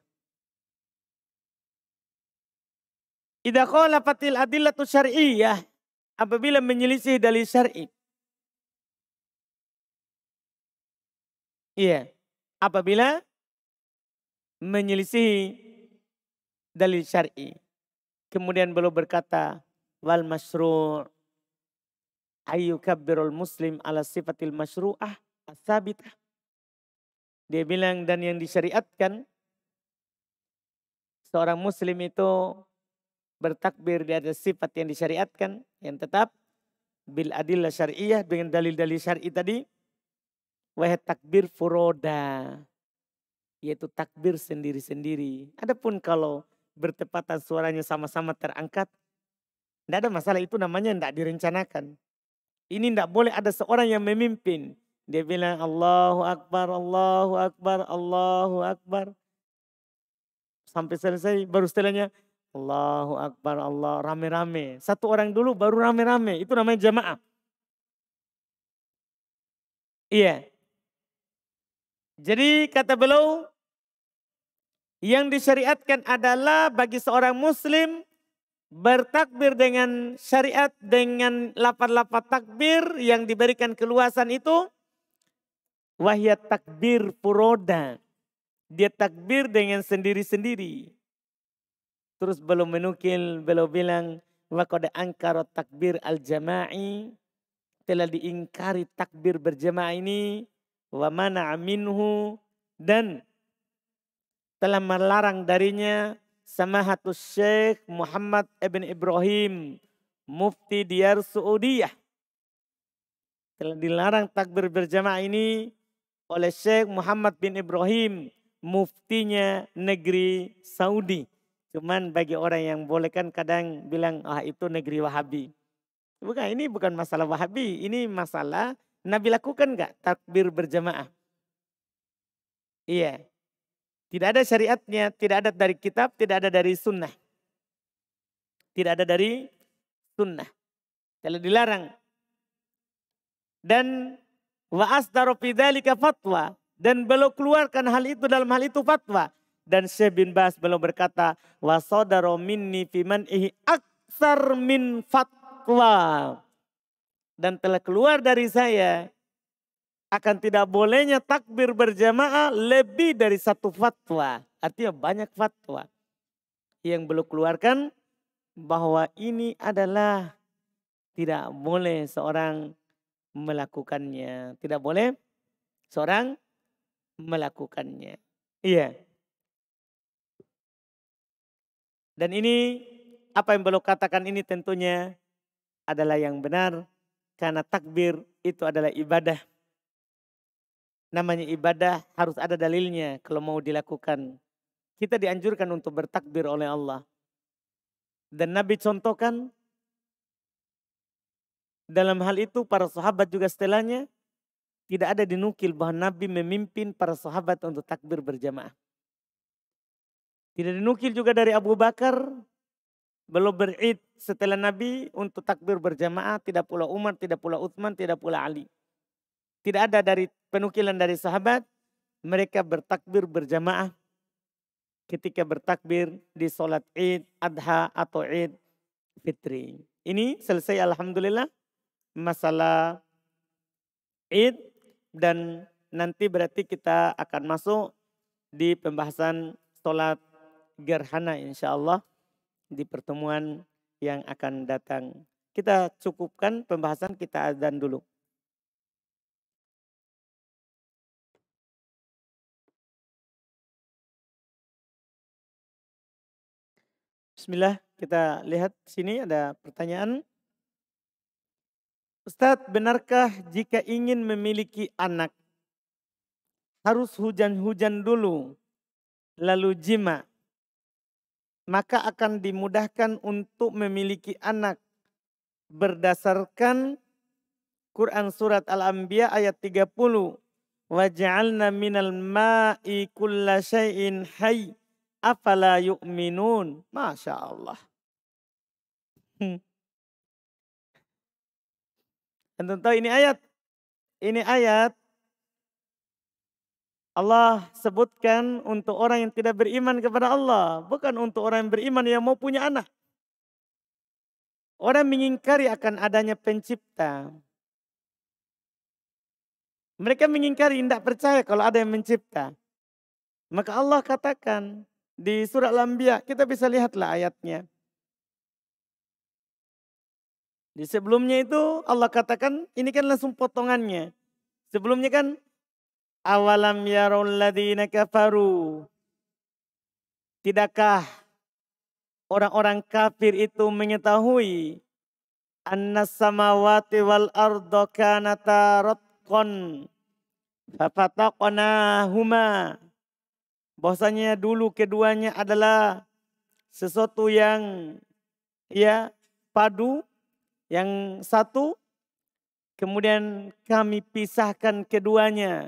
Idza khalafatil adillatu syar'iyyah, apabila menyelisih dalil syar'i. Iya, apabila menyelisih dalil syar'i. Kemudian beliau berkata, wal masyru' ayyukabbirul muslim ala sifatil masyru'ah as-sabitah. Dia bilang, dan yang disyariatkan seorang muslim itu bertakbir di atas sifat yang disyariatkan, yang tetap bil adillah syar'iyah, dengan dalil-dalil syar'i tadi. Wahai takbir furoda, yaitu takbir sendiri-sendiri. Adapun kalau bertepatan suaranya sama-sama terangkat, tidak ada masalah, itu namanya tidak direncanakan. Ini tidak boleh ada seorang yang memimpin. Dia bilang Allahu Akbar, Allahu Akbar, Allahu Akbar. Sampai selesai, baru setelahnya Allahu Akbar, Allah, rame-rame. Satu orang dulu baru rame-rame, itu namanya jamaah. Iya. Jadi kata beliau, yang disyariatkan adalah bagi seorang muslim bertakbir dengan syariat, dengan lafaz-lafaz takbir yang diberikan keluasan itu. Wahyat takbir furoda. Dia takbir dengan sendiri-sendiri. Terus beliau menukil, beliau bilang, wa qad ankara takbir al-jama'i, telah diingkari takbir berjamaah ini, wa mana'a minhu, dan telah melarang darinya Samahatus Syekh Muhammad ibn Ibrahim, mufti Diyar Saudiyah. Telah dilarang takbir berjamaah ini oleh Syekh Muhammad bin Ibrahim, muftinya negeri Saudi. Cuman bagi orang yang boleh kan kadang bilang, itu negeri Wahabi. Bukan, ini bukan masalah Wahabi, ini masalah Nabi lakukan enggak takbir berjamaah? Iya. Tidak ada syariatnya, tidak ada dari kitab, tidak ada dari sunnah. Tidak ada dari sunnah. Telah dilarang. Dan wa asdaru fi dzalika fatwa, dan beliau keluarkan hal itu, dalam hal itu fatwa. Dan Syekh bin Baz beliau berkata, wa sadara minni fi man'ihi aksar min fatwa. Dan telah keluar dari saya akan tidak bolehnya takbir berjamaah lebih dari satu fatwa. Artinya banyak fatwa yang beliau keluarkan bahwa ini adalah tidak boleh seorang melakukannya. Tidak boleh seorang melakukannya. Iya. Dan ini apa yang beliau katakan ini tentunya adalah yang benar. Karena takbir itu adalah ibadah. Namanya ibadah harus ada dalilnya kalau mau dilakukan. Kita dianjurkan untuk bertakbir oleh Allah. Dan Nabi contohkan dalam hal itu para sahabat juga setelahnya tidak ada dinukil bahwa Nabi memimpin para sahabat untuk takbir berjamaah. Tidak dinukil juga dari Abu Bakar belum berid setelah Nabi untuk takbir berjamaah, tidak pula Umar, tidak pula Utsman, tidak pula Ali. Tidak ada dari penukilan dari sahabat mereka bertakbir berjamaah ketika bertakbir di sholat Id Adha atau Id Fitri. Ini selesai alhamdulillah masalah Id, dan nanti berarti kita akan masuk di pembahasan sholat gerhana insyaallah di pertemuan yang akan datang. Kita cukupkan pembahasan, kita azan dulu. Bismillah, kita lihat sini ada pertanyaan. Ustadz, benarkah jika ingin memiliki anak harus hujan-hujan dulu lalu jima, maka akan dimudahkan untuk memiliki anak berdasarkan Quran surat Al-Anbiya ayat 30. Waj'alna minal ma'i kulla syai'in hayy afala yu'minun. Masya Allah. Antum tahu ini ayat? Ini ayat Allah sebutkan untuk orang yang tidak beriman kepada Allah. Bukan untuk orang yang beriman yang mau punya anak. Orang mengingkari akan adanya pencipta. Mereka mengingkari, tidak percaya kalau ada yang mencipta. Maka Allah katakan di surat Al-Anbiya, kita bisa lihatlah ayatnya. Di sebelumnya itu Allah katakan, ini kan langsung potongannya. Sebelumnya kan, awalam yarul ladzina kafaru. Tidakkah orang-orang kafir itu mengetahui annas samawati wal arda kanata ratqan fafataqnahuma, bahwasanya dulu keduanya adalah sesuatu yang padu, yang satu, kemudian kami pisahkan keduanya.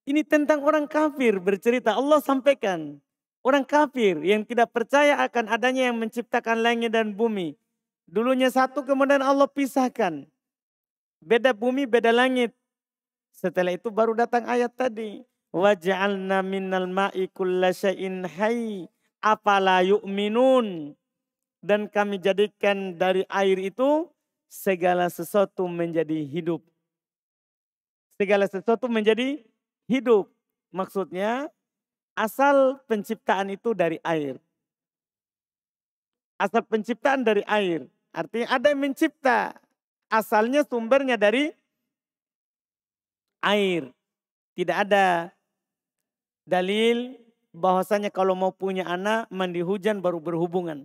Ini tentang orang kafir bercerita, Allah sampaikan. Orang kafir yang tidak percaya akan adanya yang menciptakan langit dan bumi. Dulunya satu, kemudian Allah pisahkan. Beda bumi, beda langit. Setelah itu baru datang ayat tadi. Waj'alna minal ma'i kulla syai'in hayy afala yu'minun. Dan kami jadikan dari air itu segala sesuatu menjadi hidup. Segala sesuatu menjadi hidup. Maksudnya asal penciptaan itu dari air. Asal penciptaan dari air. Artinya ada yang mencipta. Asalnya sumbernya dari air. Tidak ada dalil bahwasanya kalau mau punya anak mandi hujan baru berhubungan.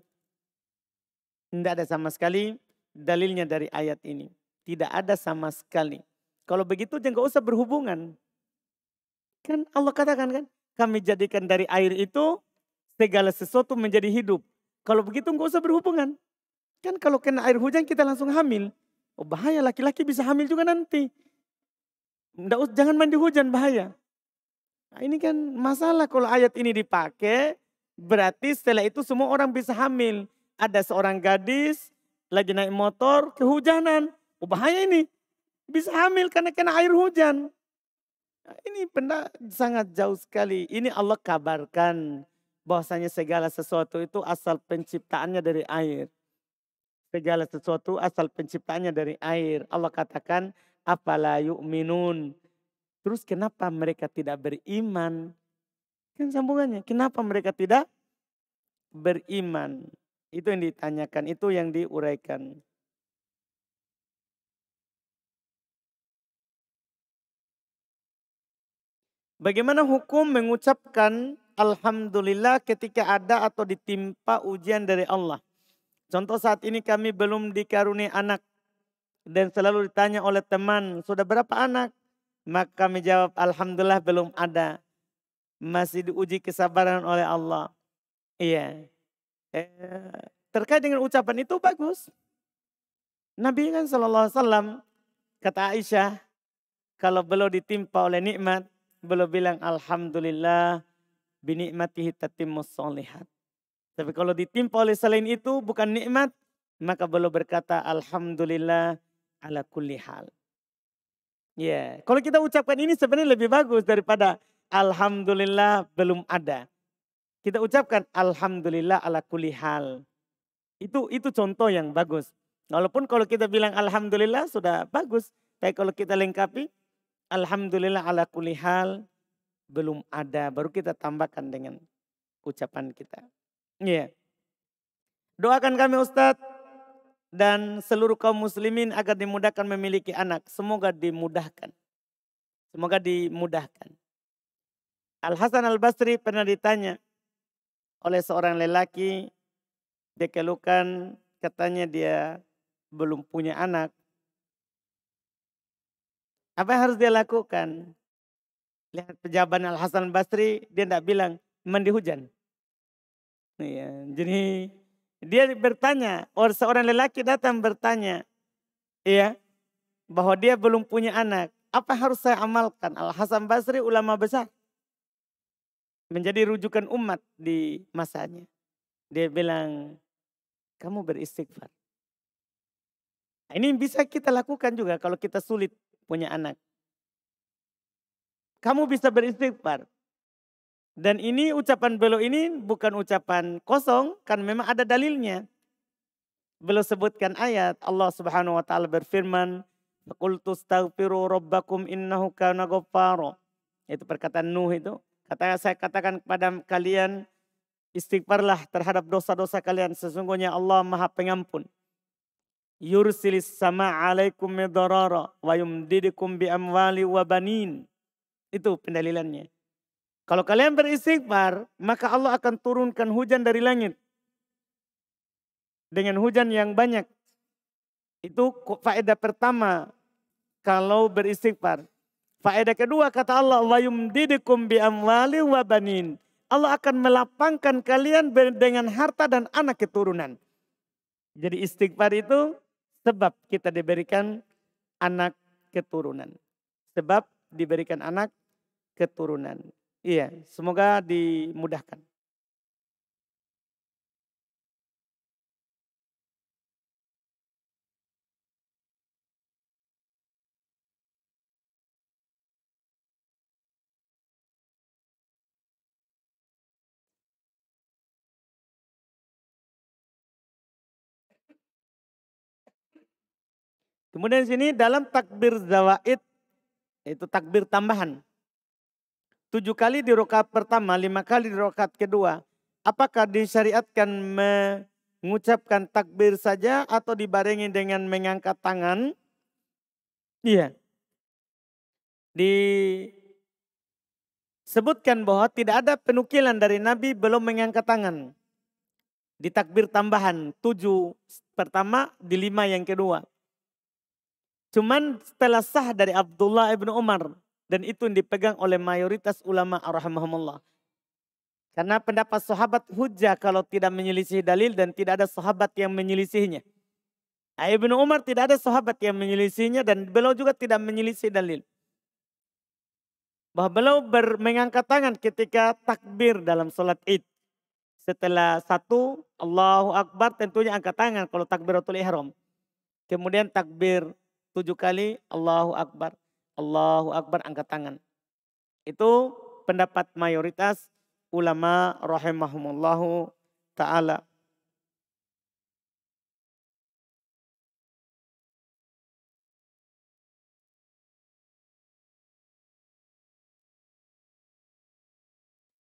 Tidak ada sama sekali dalilnya dari ayat ini. Tidak ada sama sekali. Kalau begitu jangan usah berhubungan. Kan Allah katakan kan, kami jadikan dari air itu segala sesuatu menjadi hidup. Kalau begitu nggak usah berhubungan. Kan kalau kena air hujan kita langsung hamil. Oh bahaya, laki-laki bisa hamil juga nanti. Jangan mandi hujan, bahaya. Nah, ini kan masalah kalau ayat ini dipakai, berarti setelah itu semua orang bisa hamil. Ada seorang gadis lagi naik motor kehujanan. Oh bahaya ini. Bisa hamil karena kena air hujan. Nah, ini benda sangat jauh sekali. Ini Allah kabarkan bahwasanya segala sesuatu itu asal penciptaannya dari air. Segala sesuatu asal penciptaannya dari air. Allah katakan, afala yu'minun. Terus kenapa mereka tidak beriman? Kan sambungannya, kenapa mereka tidak beriman? Itu yang ditanyakan, itu yang diuraikan. Bagaimana hukum mengucapkan alhamdulillah ketika ada atau ditimpa ujian dari Allah? Contoh saat ini kami belum dikaruniai anak dan selalu ditanya oleh teman, sudah berapa anak? Maka kami jawab, alhamdulillah belum ada. Masih diuji kesabaran oleh Allah. Iya. Terkait dengan ucapan itu bagus. Nabi kan SAW kata Aisyah, kalau belum ditimpa oleh nikmat, belum bilang alhamdulillah binikmatihi tatimmus sholihat. Tapi kalau ditimpa oleh selain itu bukan nikmat, maka belum berkata alhamdulillah ala kulli hal. Ya, kalau kita ucapkan ini sebenarnya lebih bagus daripada alhamdulillah belum ada. Kita ucapkan alhamdulillah ala kulli hal. Itu contoh yang bagus. Walaupun kalau kita bilang alhamdulillah sudah bagus, tapi kalau kita lengkapi alhamdulillah ala kulli hal belum ada, baru kita tambahkan dengan ucapan kita. Iya. Doakan kami Ustadz dan seluruh kaum muslimin agar dimudahkan memiliki anak. Semoga dimudahkan. Semoga dimudahkan. Al-Hasan Al-Basri pernah ditanya oleh seorang lelaki, dia keluhkan katanya dia belum punya anak. Apa yang harus dia lakukan? Lihat pejaban Al-Hasan Al-Basri, dia tidak bilang mandi hujan. Ya, jadi dia bertanya, orang seorang lelaki datang bertanya, ya, bahwa dia belum punya anak. Apa harus saya amalkan? Al-Hasan Basri ulama besar. Menjadi rujukan umat di masanya. Dia bilang, kamu beristighfar. Ini bisa kita lakukan juga kalau kita sulit punya anak. Kamu bisa beristighfar. Dan ini ucapan beliau ini bukan ucapan kosong, kan memang ada dalilnya. Beliau sebutkan ayat Allah Subhanahu wa taala berfirman, "Qultu astaghfiru rabbakum innahu kana ghaffara." Itu perkataan Nuh itu. Saya katakan kepada kalian, istighfarlah terhadap dosa-dosa kalian, sesungguhnya Allah Maha Pengampun. Yursilis sama alaikum midrara wa yumdidukum bi amwali wa banin. Itu pendalilannya. Kalau kalian beristighfar, maka Allah akan turunkan hujan dari langit. Dengan hujan yang banyak. Itu faedah pertama kalau beristighfar. Faedah kedua kata Allah, wa yumdidukum bi amwali wa banin. Allah akan melapangkan kalian dengan harta dan anak keturunan. Jadi istighfar itu sebab kita diberikan anak keturunan. Sebab diberikan anak keturunan. Iya, semoga dimudahkan. Kemudian di sini dalam takbir zawaid, itu takbir tambahan. 7 kali di rakaat pertama, 5 kali di rakaat kedua. Apakah disyariatkan mengucapkan takbir saja atau dibarengi dengan mengangkat tangan? Iya. Disebutkan bahwa tidak ada penukilan dari Nabi belum mengangkat tangan. Di takbir tambahan 7 pertama, di 5 yang kedua. Cuman setelah sah dari Abdullah ibn Umar. Dan itu yang dipegang oleh mayoritas ulama rahimahumullah. Karena pendapat sahabat hujah kalau tidak menyelisih dalil dan tidak ada sahabat yang menyelisihinya. Ibnu Umar tidak ada sahabat yang menyelisihinya dan beliau juga tidak menyelisih dalil. Bahwa beliau mengangkat tangan ketika takbir dalam sholat id. Setelah 1 Allahu Akbar tentunya angkat tangan kalau takbiratul ihram. Kemudian takbir 7 kali Allahu Akbar. Allahu Akbar angkat tangan. Itu pendapat mayoritas ulama rahimahumullahu ta'ala.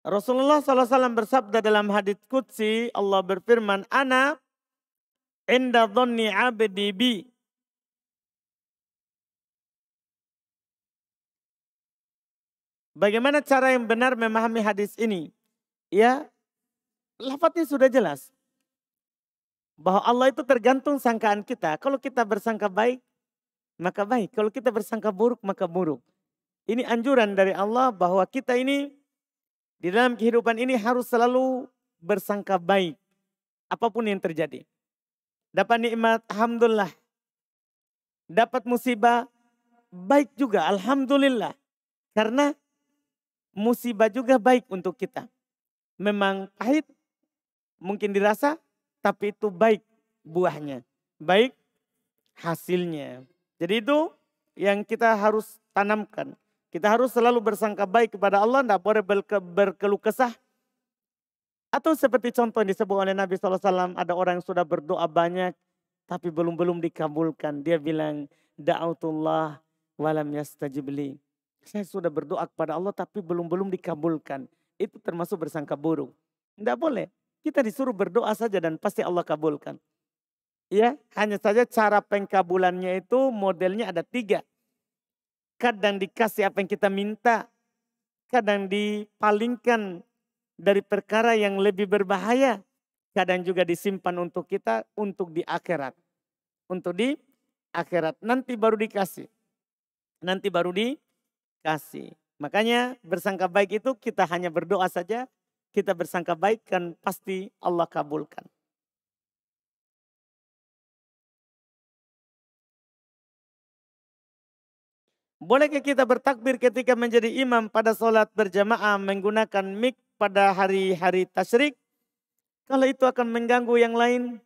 Rasulullah SAW bersabda dalam hadits qudsi, Allah berfirman, Ana inda dhanni abdi bi. Bagaimana cara yang benar memahami hadis ini? Ya, lafadznya sudah jelas. Bahwa Allah itu tergantung sangkaan kita. Kalau kita bersangka baik, maka baik. Kalau kita bersangka buruk, maka buruk. Ini anjuran dari Allah bahwa kita ini di dalam kehidupan ini harus selalu bersangka baik. Apapun yang terjadi. Dapat nikmat, alhamdulillah. Dapat musibah, baik juga, alhamdulillah. Karena musibah juga baik untuk kita. Memang pahit, mungkin dirasa, tapi itu baik buahnya. Baik hasilnya. Jadi itu yang kita harus tanamkan. Kita harus selalu bersangka baik kepada Allah, tidak boleh berkeluh kesah. Atau seperti contoh yang disebut oleh Nabi SAW, ada orang yang sudah berdoa banyak, tapi belum dikabulkan. Dia bilang, da'autullah walam yastajib li. Saya sudah berdoa kepada Allah tapi belum dikabulkan. Itu termasuk bersangka buruk. Tidak boleh. Kita disuruh berdoa saja dan pasti Allah kabulkan. Ya, hanya saja cara pengkabulannya itu modelnya ada 3. Kadang dikasih apa yang kita minta, kadang dipalingkan dari perkara yang lebih berbahaya, kadang juga disimpan untuk kita untuk di akhirat. Untuk di akhirat nanti baru dikasih. Nanti baru dikasih. Makanya bersangka baik itu kita hanya berdoa saja, kita bersangka baik kan pasti Allah kabulkan. Bolehkah kita bertakbir ketika menjadi imam pada sholat berjamaah menggunakan mic pada hari-hari tasyrik? Kalau itu akan mengganggu yang lain,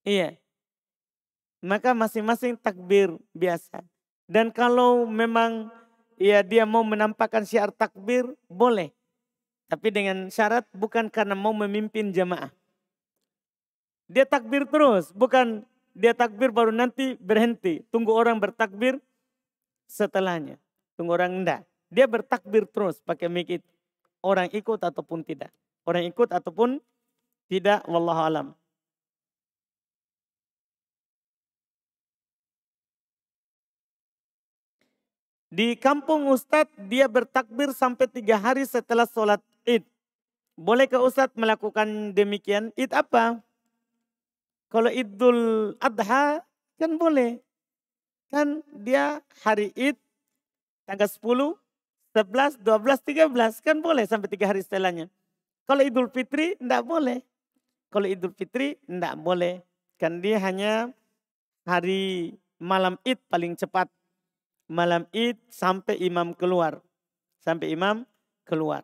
iya. Maka masing-masing takbir biasa. Dan kalau memang ya dia mau menampakkan syiar takbir, boleh. Tapi dengan syarat bukan karena mau memimpin jamaah. Dia takbir terus, bukan dia takbir baru nanti berhenti. Tunggu orang bertakbir setelahnya. Tunggu orang enggak. Dia bertakbir terus pakai mic itu. Orang ikut ataupun tidak. Orang ikut ataupun tidak, wallahu alam. Di kampung Ustadz dia bertakbir sampai 3 hari setelah sholat id. Bolehkah Ustadz melakukan demikian? Id apa? Kalau Idul Adha kan boleh. Kan dia hari id tanggal 10, 11, 12, 13 kan boleh sampai 3 hari setelahnya. Kalau Idul Fitri enggak boleh. Kalau Idul Fitri enggak boleh. Kan dia hanya hari malam id paling cepat. Malam id sampai imam keluar. Sampai imam keluar.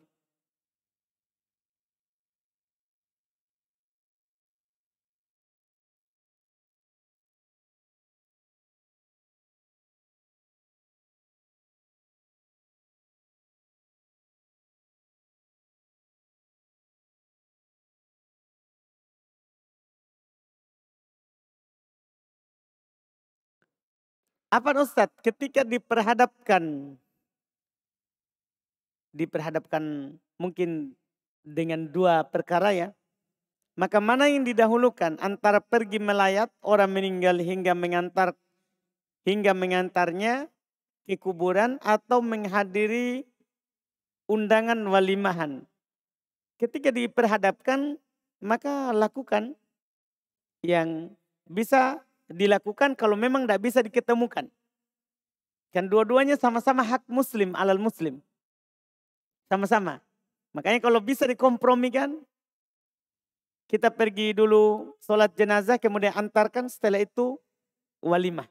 Apa Ustadz ketika diperhadapkan mungkin dengan 2 perkara ya. Maka mana yang didahulukan antara pergi melayat orang meninggal hingga mengantarnya ke kuburan atau menghadiri undangan walimahan. Ketika diperhadapkan maka lakukan yang bisa dilakukan kalau memang tidak bisa diketemukan. Kan dua-duanya sama-sama hak muslim alal muslim. Sama-sama. Makanya kalau bisa dikompromikan, kita pergi dulu sholat jenazah kemudian antarkan setelah itu walimah.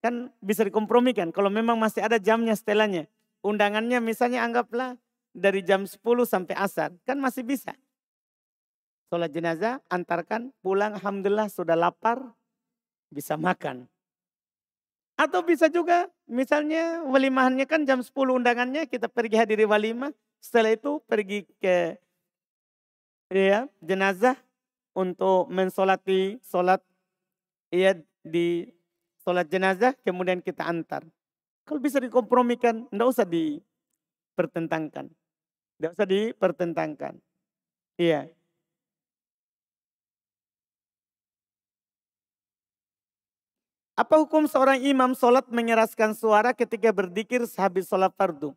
Kan bisa dikompromikan kalau memang masih ada jamnya setelahnya. Undangannya misalnya anggaplah dari jam 10 sampai asar. Kan masih bisa. Sholat jenazah, antarkan, pulang, alhamdulillah sudah lapar, bisa makan. Atau bisa juga misalnya walimahannya kan jam 10 undangannya, kita pergi hadiri walimah. Setelah itu pergi ke jenazah untuk mensolati sholat di sholat jenazah kemudian kita antar. Kalau bisa dikompromikan, enggak usah dipertentangkan. Enggak usah dipertentangkan. Iya. Apa hukum seorang imam sholat mengeraskan suara ketika berzikir sehabis sholat fardu?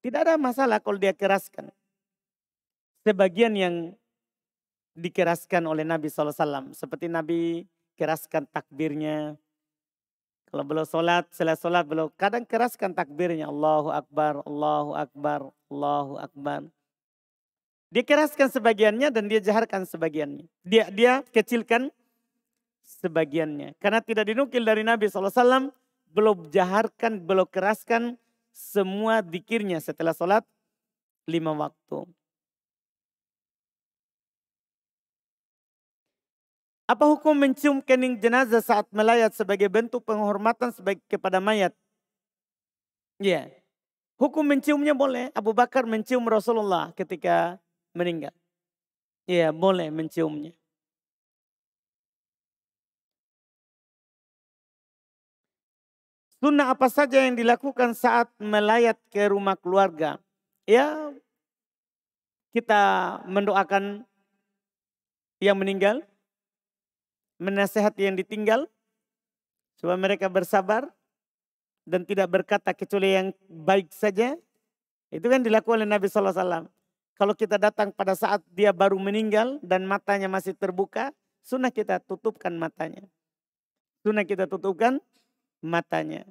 Tidak ada masalah kalau dia keraskan. Sebagian yang dikeraskan oleh Nabi SAW. Seperti Nabi keraskan takbirnya. Kalau belum sholat, setelah sholat belum. Kadang keraskan takbirnya. Allahu Akbar, Allahu Akbar, Allahu Akbar. Dia keraskan sebagiannya dan dia jaharkan sebagiannya. Dia kecilkan sebagiannya. Karena tidak dinukil dari Nabi SAW, belum jaharkan, belum keraskan semua dikirnya setelah sholat 5 waktu. Apa hukum mencium kening jenazah saat melayat sebagai bentuk penghormatan kepada mayat? Ya, hukum menciumnya boleh. Abu Bakar mencium Rasulullah ketika meninggal. Ya, boleh menciumnya. Sunnah apa saja yang dilakukan saat melayat ke rumah keluarga? Ya, kita mendoakan yang meninggal, menasehati yang ditinggal, supaya mereka bersabar dan tidak berkata kecuali yang baik saja. Itu kan dilakukan oleh Nabi SAW. Kalau kita datang pada saat dia baru meninggal dan matanya masih terbuka, sunnah kita tutupkan matanya. Sunnah kita tutupkan matanya.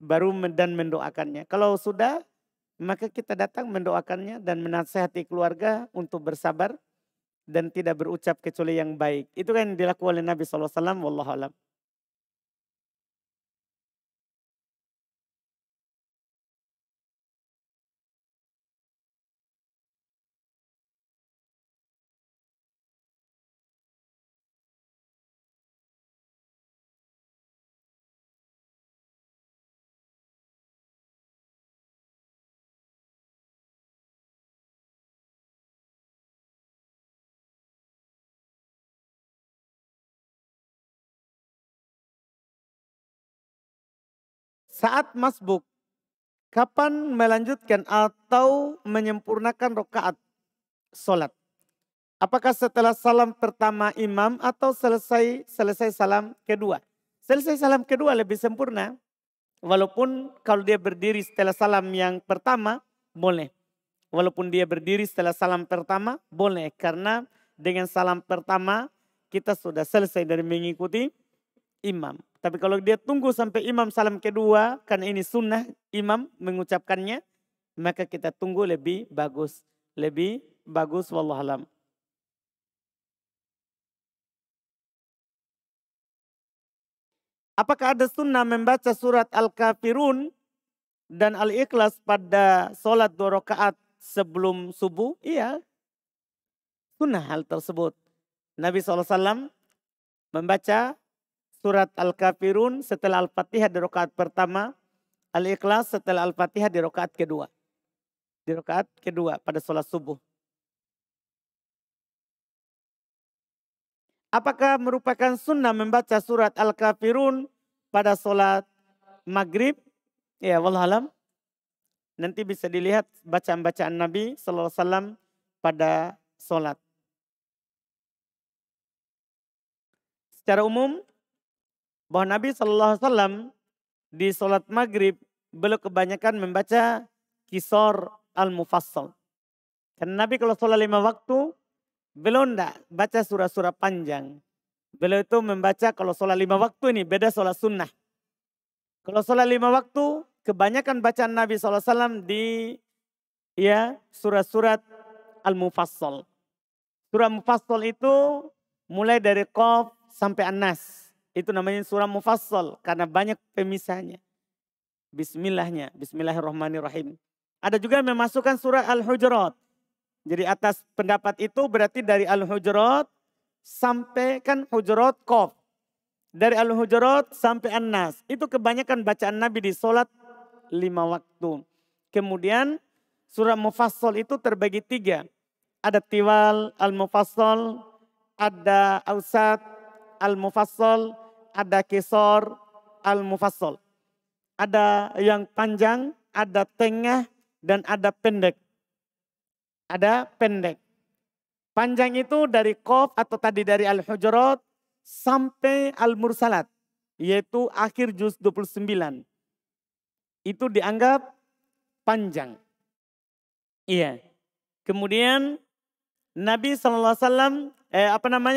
Baru dan mendoakannya. Kalau sudah, maka kita datang mendoakannya dan menasihati keluarga untuk bersabar dan tidak berucap kecuali yang baik. Itu kan dilakukan oleh Nabi SAW. Wallahualam. Saat masbuk, kapan melanjutkan atau menyempurnakan rakaat solat? Apakah setelah salam pertama imam atau selesai salam kedua? Selesai salam kedua lebih sempurna. Walaupun kalau dia berdiri setelah salam yang pertama, boleh. Walaupun dia berdiri setelah salam pertama, boleh. Karena dengan salam pertama, kita sudah selesai dari mengikuti imam. Tapi kalau dia tunggu sampai imam salam kedua, karena ini sunnah imam mengucapkannya, maka kita tunggu lebih bagus. Lebih bagus, wallahualam. Apakah ada sunnah membaca surat Al-Kafirun dan Al-Ikhlas pada sholat 2 rakaat sebelum subuh? Iya, sunnah hal tersebut. Nabi SAW membaca surat Al-Kafirun setelah Al-Fatihah di rakaat pertama, Al-Ikhlas setelah Al-Fatihah di rakaat kedua. Di rakaat kedua pada sholat subuh. Apakah merupakan sunnah membaca surat Al-Kafirun pada sholat maghrib? Ya, wallahualam. Nanti bisa dilihat bacaan-bacaan Nabi SAW pada sholat. Secara umum, bahwa Nabi SAW di sholat maghrib beliau kebanyakan membaca Qisar Al-Mufassal. Karena Nabi kalau sholat 5 waktu, beliau tidak baca surah-surah panjang. Beliau itu membaca kalau sholat 5 waktu ini beda sholat sunnah. Kalau sholat 5 waktu, kebanyakan bacaan Nabi SAW di surat-surat Al-Mufassal. Surah Mufassal itu mulai dari Qaf sampai An-Nas. Itu namanya surah Mufassal karena banyak pemisahnya. Bismillahnya, Bismillahirrahmanirrahim. Ada juga yang memasukkan surah Al-Hujurat. Jadi atas pendapat itu berarti dari Al-Hujurat sampai kan Hujurat Qaf. Dari Al-Hujurat sampai An-Nas. Itu kebanyakan bacaan Nabi di sholat 5 waktu. Kemudian surah Mufassal itu terbagi 3. Ada Tiwal Al-Mufassal, ada Ausat Al-Mufassal, ada Qisar Al-Mufassal. Ada yang panjang, ada tengah, dan ada pendek. Ada pendek. Panjang itu dari Qaf atau tadi dari Al-Hujurat sampai Al-Mursalat. Yaitu akhir juz 29. Itu dianggap panjang. Iya. Kemudian Nabi SAW,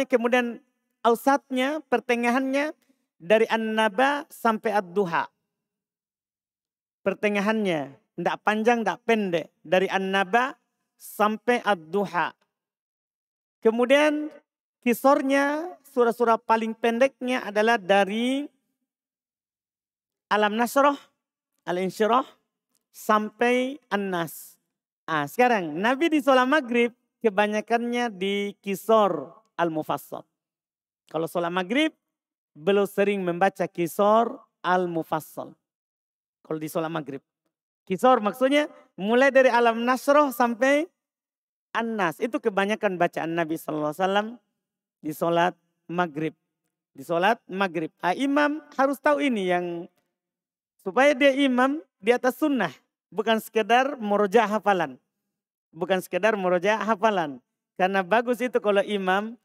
kemudian ausatnya, pertengahannya dari An-Naba sampai Ad-Duha. Pertengahannya, tidak panjang, tidak pendek. Dari An-Naba sampai Ad-Duha. Kemudian kisornya, surah-surah paling pendeknya adalah dari Alam Nasrah, Al-Insyirah, sampai An-Nas. Sekarang Nabi di sholat maghrib kebanyakannya di Qisar Al-Mufassal. Kalau sholat maghrib, beliau sering membaca Qisar Al-Mufassal. Kalau di sholat maghrib. Qisar maksudnya mulai dari Alam Nasrah sampai An-Nas. Itu kebanyakan bacaan Nabi SAW di sholat maghrib. Di sholat maghrib. Imam harus tahu ini yang supaya dia imam di atas sunnah. Bukan sekedar murojaah hafalan. Bukan sekedar murojaah hafalan. Karena bagus itu kalau imam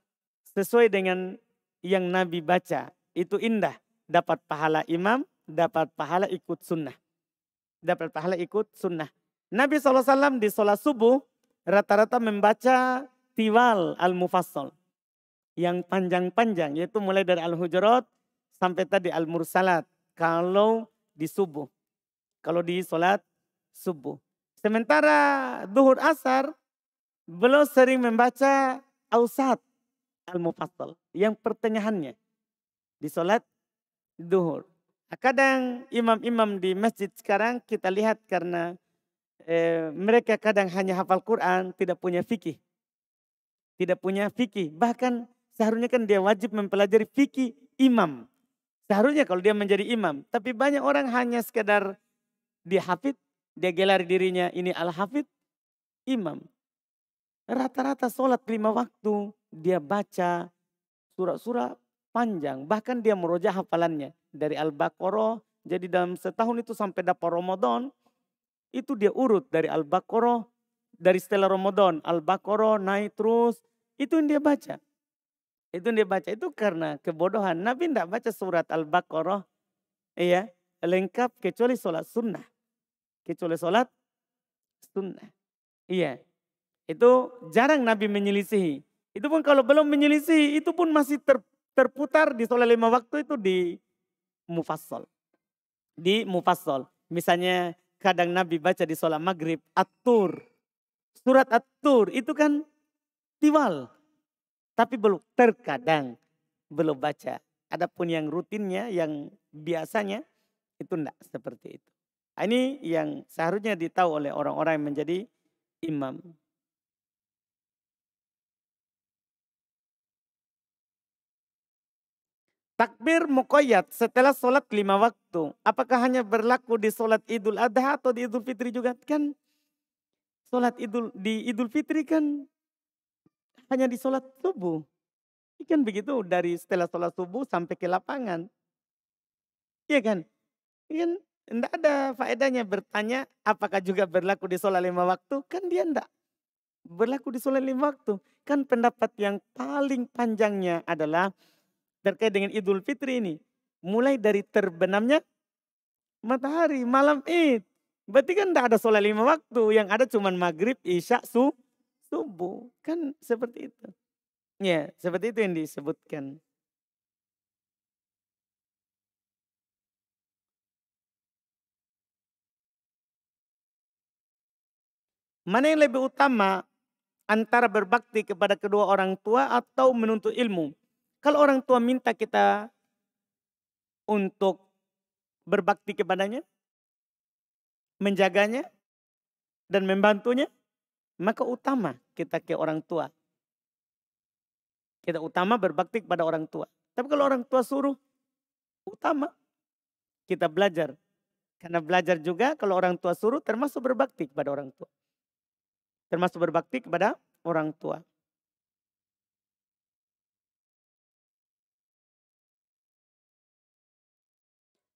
sesuai dengan yang Nabi baca. Itu indah. Dapat pahala imam, dapat pahala ikut sunnah. Dapat pahala ikut sunnah. Nabi SAW di sholat subuh rata-rata membaca tiwal al-mufassal. Yang panjang-panjang, yaitu mulai dari Al-Hujurat sampai tadi Al-Mursalat. Kalau di subuh. Kalau di sholat subuh. Sementara duhur asar, beliau sering membaca Ausat Al-Mufassal. Yang pertengahannya. Di sholat duhur. Kadang imam-imam di masjid sekarang kita lihat karena mereka kadang hanya hafal Quran, tidak punya fikih. Tidak punya fikih. Bahkan seharusnya kan dia wajib mempelajari fikih imam. Seharusnya kalau dia menjadi imam. Tapi banyak orang hanya sekedar dia hafid, dia gelar dirinya ini al-hafid, imam. Rata-rata sholat 5 waktu dia baca surah-surah panjang. Bahkan dia merojah hafalannya. Dari Al-Baqarah, jadi dalam setahun itu sampai dapat Ramadan, itu dia urut dari Al-Baqarah, dari setelah Ramadan, Al-Baqarah naik terus, itu yang dia baca. Itu yang dia baca, itu karena kebodohan. Nabi tidak baca surat Al-Baqarah, iya, lengkap kecuali sholat sunnah. Kecuali sholat sunnah. Iya, itu jarang Nabi menyelisihi. Itu pun kalau belum menyelisihi, itu pun masih terputar di sholat 5 waktu itu di mufassal. Di mufassal. Misalnya kadang Nabi baca di sholat maghrib, At-Tur. Surat At-Tur itu kan tiwal. Tapi belum, terkadang belum baca. Adapun yang rutinnya, yang biasanya, itu enggak seperti itu. Ini yang seharusnya ditahu oleh orang-orang yang menjadi imam. Takbir muqayyad setelah sholat 5 waktu. Apakah hanya berlaku di sholat Idul Adha atau di Idul Fitri juga? Kan sholat di Idul Fitri kan hanya di sholat subuh. Kan begitu dari setelah sholat subuh sampai ke lapangan. Iya kan? Kan enggak ada faedahnya bertanya apakah juga berlaku di sholat 5 waktu. Kan dia enggak berlaku di sholat 5 waktu. Kan pendapat yang paling panjangnya adalah terkait dengan Idul Fitri ini. Mulai dari terbenamnya matahari, malam Id. Berarti kan tidak ada sholat 5 waktu. Yang ada cuma maghrib, isya, subuh. Kan seperti itu. Ya, seperti itu yang disebutkan. Mana yang lebih utama antara berbakti kepada kedua orang tua atau menuntut ilmu? Kalau orang tua minta kita untuk berbakti kepadanya, menjaganya, dan membantunya, maka utama kita ke orang tua. Kita utama berbakti kepada orang tua. Tapi kalau orang tua suruh, utama kita belajar. Karena belajar juga kalau orang tua suruh termasuk berbakti kepada orang tua. Termasuk berbakti kepada orang tua.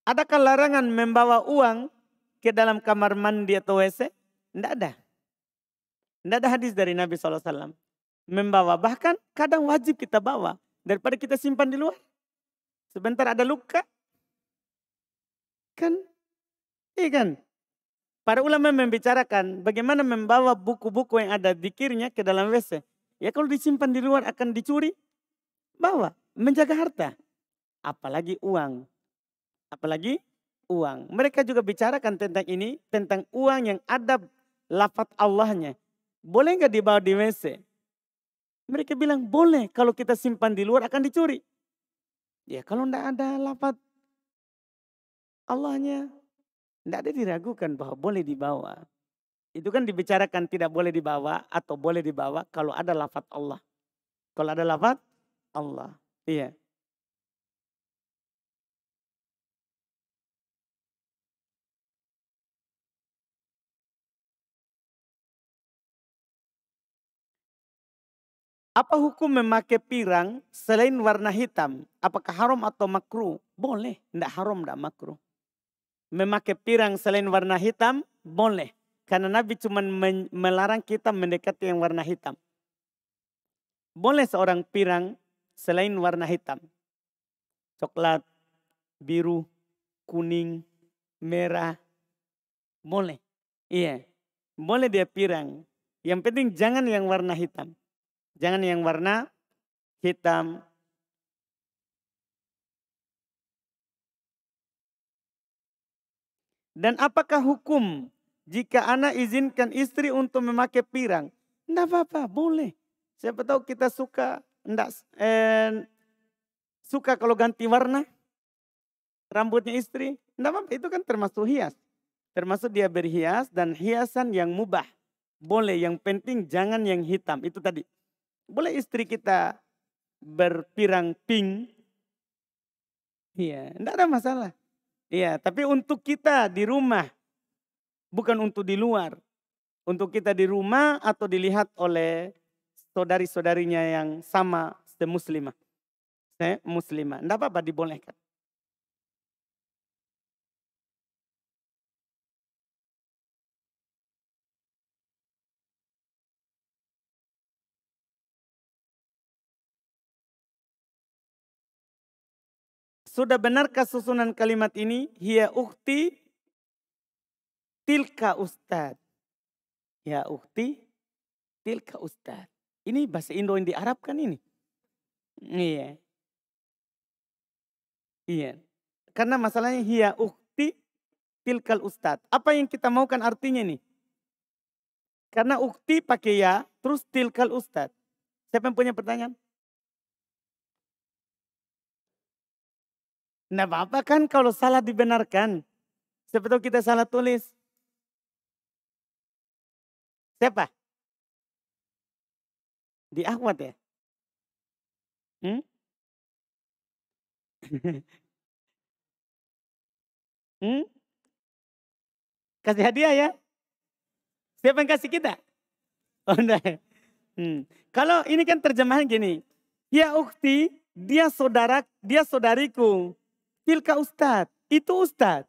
Adakah larangan membawa uang ke dalam kamar mandi atau WC? Tidak ada. Tidak ada hadis dari Nabi SAW. Membawa, bahkan kadang wajib kita bawa. Daripada kita simpan di luar. Sebentar ada luka. Kan? Iya kan? Para ulama membicarakan bagaimana membawa buku-buku yang ada zikirnya ke dalam WC. Ya kalau disimpan di luar akan dicuri. Bawa, menjaga harta. Apalagi uang. Apalagi uang. Mereka juga bicarakan tentang ini, tentang uang yang ada lafaz Allahnya. Boleh nggak dibawa di WC? Mereka bilang boleh, kalau kita simpan di luar akan dicuri. Ya kalau enggak ada lafaz Allahnya, enggak ada diragukan bahwa boleh dibawa. Itu kan dibicarakan tidak boleh dibawa atau boleh dibawa kalau ada lafaz Allah. Kalau ada lafaz Allah. Iya. Apa hukum memakai pirang selain warna hitam? Apakah haram atau makruh? Boleh, tidak haram, tidak makruh. Memakai pirang selain warna hitam, boleh. Karena Nabi cuma melarang kita mendekati yang warna hitam. Boleh seorang pirang selain warna hitam. Coklat, biru, kuning, merah, boleh. Iya, boleh dia pirang. Yang penting jangan yang warna hitam. Jangan yang warna hitam. Dan apakah hukum jika anak izinkan istri untuk memakai pirang? Tidak apa-apa, boleh. Siapa tahu kita suka, suka kalau ganti warna rambutnya istri. Tidak apa-apa, itu kan termasuk hias. Termasuk dia berhias dan hiasan yang mubah. Boleh, yang penting jangan yang hitam. Itu tadi. Boleh istri kita berpirang pink. Iya, tidak ada masalah. Iya, tapi untuk kita di rumah, bukan untuk di luar. Untuk kita di rumah atau dilihat oleh saudari-saudarinya yang sama semuslimah. Muslimah. Tidak apa-apa, dibolehkan. Sudah benarkah susunan kalimat ini? Hiya ukhti tilka ustad. Ya ukhti tilka ustad. Ini bahasa Indo yang di Arab kan ini? Iya. Iya. Karena masalahnya hiya ukhti tilkal ustad. Apa yang kita maukan artinya nih? Karena ukhti pakai ya, terus tilkal ustad. Siapa yang punya pertanyaan? Nah apa kan kalau salah dibenarkan. Siapa tahu kita salah tulis. Siapa? Di Ahmad ya? Hmm? Hmm? Kasih hadiah ya? Siapa yang kasih kita? Oh enggak. Kalau ini kan terjemahan gini. Ya ukti, dia saudara, dia saudariku. Tilka ustad, itu ustad.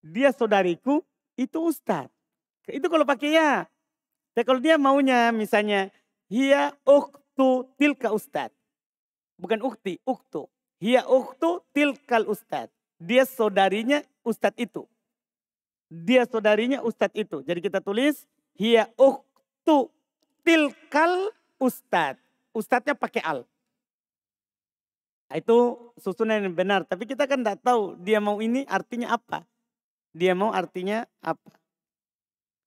Dia saudariku, itu ustad. Itu kalau pakai ya. Tapi kalau dia maunya misalnya, hiya uktu tilka ustad. Bukan ukti, uktu. Hiya uktu tilkal ustad. Dia saudarinya ustad itu. Dia saudarinya ustad itu. Jadi kita tulis, hiya uktu tilkal ustad. Ustadnya pakai al. Nah, itu susunan yang benar. Tapi kita kan tidak tahu dia mau ini artinya apa. Dia mau artinya apa.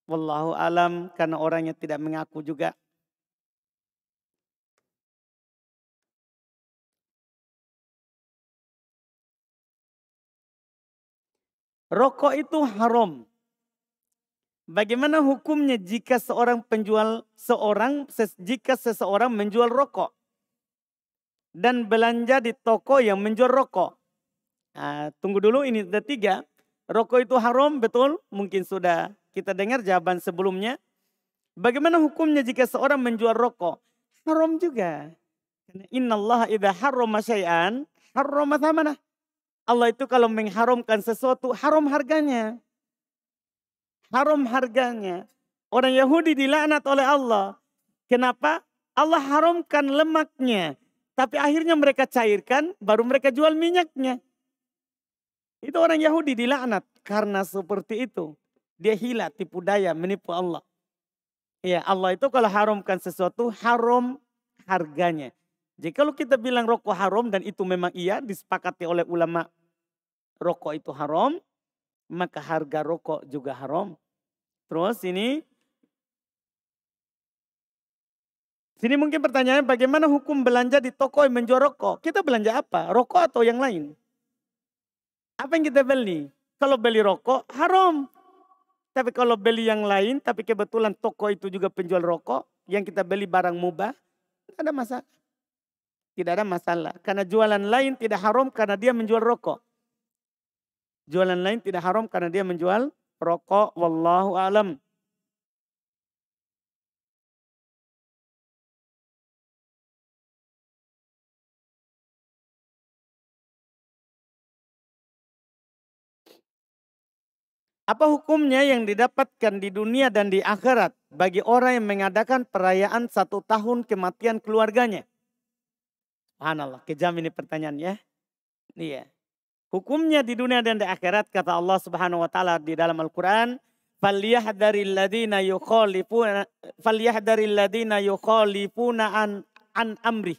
Wallahu alam karena orangnya tidak mengaku juga. Rokok itu haram. Bagaimana hukumnya jika jika seseorang menjual rokok dan belanja di toko yang menjual rokok? Nah, tunggu dulu ini ada 3. Rokok itu haram, betul? Mungkin sudah kita dengar jawaban sebelumnya. Bagaimana hukumnya jika seorang menjual rokok? Haram juga. Innallaha idza harrama syai'an harrama thamanah. Allah itu kalau mengharamkan sesuatu, haram harganya. Haram harganya. Orang Yahudi dilaknat oleh Allah. Kenapa? Allah haramkan lemaknya. Tapi akhirnya mereka cairkan, baru mereka jual minyaknya. Itu orang Yahudi dilaknat. Karena seperti itu. Dia hila, tipu daya, menipu Allah. Ya Allah itu kalau haramkan sesuatu, haram harganya. Jadi kalau kita bilang rokok haram dan itu memang iya disepakati oleh ulama rokok itu haram, maka harga rokok juga haram. Terus sini mungkin pertanyaannya bagaimana hukum belanja di toko yang menjual rokok? Kita belanja apa? Rokok atau yang lain? Apa yang kita beli? Kalau beli rokok haram. Tapi kalau beli yang lain, tapi kebetulan toko itu juga penjual rokok, yang kita beli barang mubah, tidak ada masalah. Tidak ada masalah. Karena jualan lain tidak haram karena dia menjual rokok. Jualan lain tidak haram karena dia menjual rokok. Wallahu alam. Apa hukumnya yang didapatkan di dunia dan di akhirat bagi orang yang mengadakan perayaan 1 tahun kematian keluarganya? Subhanallah, kejam ini pertanyaannya. Iya. Hukumnya di dunia dan di akhirat kata Allah Subhanahu wa taala di dalam Al-Qur'an, "Falyahdharil ladzina yukhalifuna an amri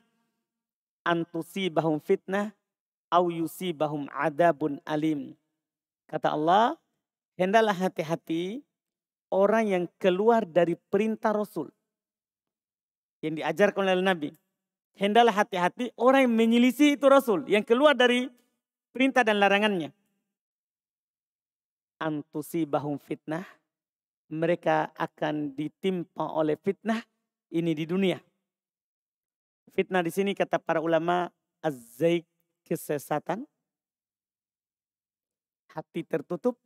an tusibahum fitnah au yusibahum adabun alim." Kata Allah, hendaklah hati-hati orang yang keluar dari perintah Rasul yang diajarkan oleh Nabi. Hendaklah hati-hati orang yang menyelisih itu Rasul, yang keluar dari perintah dan larangannya. Antusibahum fitnah, mereka akan ditimpa oleh fitnah ini di dunia. Fitnah di sini kata para ulama az-zaik, kesesatan, hati tertutup.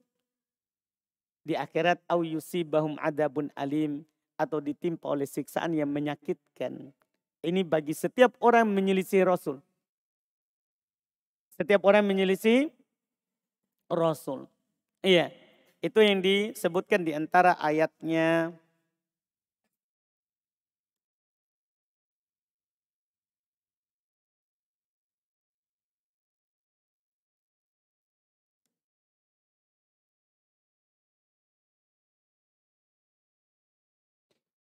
Di akhirat au yusibahum adabun alim, atau ditimpa oleh siksaan yang menyakitkan. Ini bagi setiap orang menyelisih Rasul. Setiap orang menyelisih Rasul. Iya, itu yang disebutkan di antara ayatnya.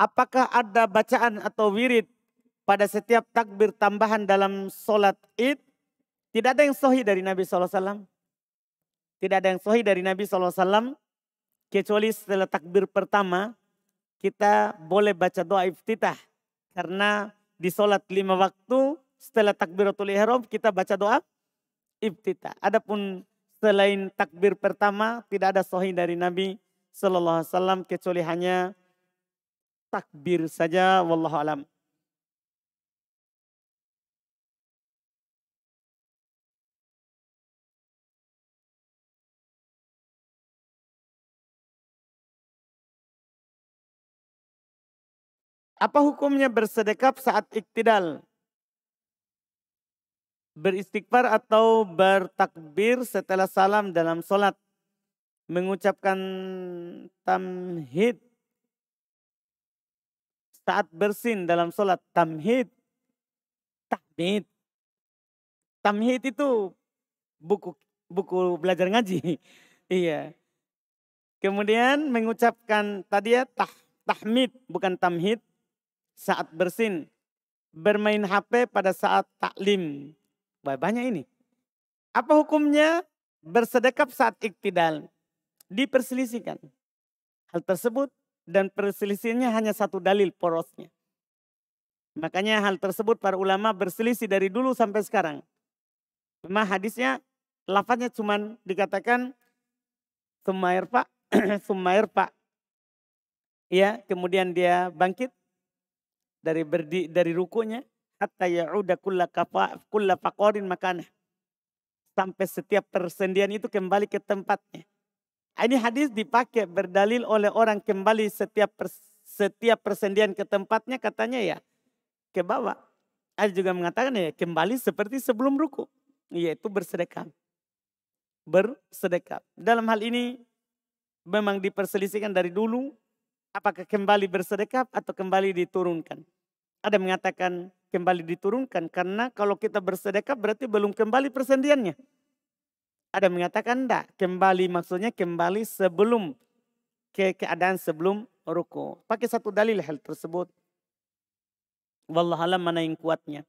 Apakah ada bacaan atau wirid pada setiap takbir tambahan dalam sholat id? Tidak ada yang sahih dari Nabi SAW. Tidak ada yang sahih dari Nabi SAW. Kecuali setelah takbir pertama, kita boleh baca doa iftitah. Karena di sholat 5 waktu, setelah takbiratul ihram, kita baca doa iftitah. Adapun selain takbir pertama, tidak ada sahih dari Nabi SAW. Kecuali hanya takbir saja, wallahu alam. Apa hukumnya bersedekap saat iktidal? Beristighfar atau bertakbir setelah salam dalam sholat. Mengucapkan tamhid saat bersin dalam sholat. Tamhid. Tahmid. Tamhid itu buku belajar ngaji. Iya. Kemudian mengucapkan tadi ya tahmid bukan tamhid saat bersin. Bermain HP pada saat taklim. Banyak ini. Apa hukumnya bersedekap saat iktidal? Diperselisihkan. Hal tersebut dan perselisihannya hanya satu dalil porosnya. Makanya hal tersebut para ulama berselisih dari dulu sampai sekarang. Memang hadisnya, lafaznya cuman dikatakan sumair pak, sumair pak. Ya, kemudian dia bangkit dari rukunya hatta ya'uda kulla faqarin makanah. Sampai setiap persendian itu kembali ke tempatnya. Ini hadis dipakai berdalil oleh orang kembali setiap persendian ke tempatnya, katanya ya ke bawah. Ada juga mengatakan ya kembali seperti sebelum ruku, yaitu bersedekah. Bersedekah. Dalam hal ini memang diperselisihkan dari dulu apakah kembali bersedekah atau kembali diturunkan. Ada mengatakan kembali diturunkan karena kalau kita bersedekah berarti belum kembali persendiannya. Ada mengatakan enggak, kembali maksudnya kembali sebelum keadaan sebelum ruku. Pakai satu dalil hal tersebut. Wallahualam mana yang kuatnya.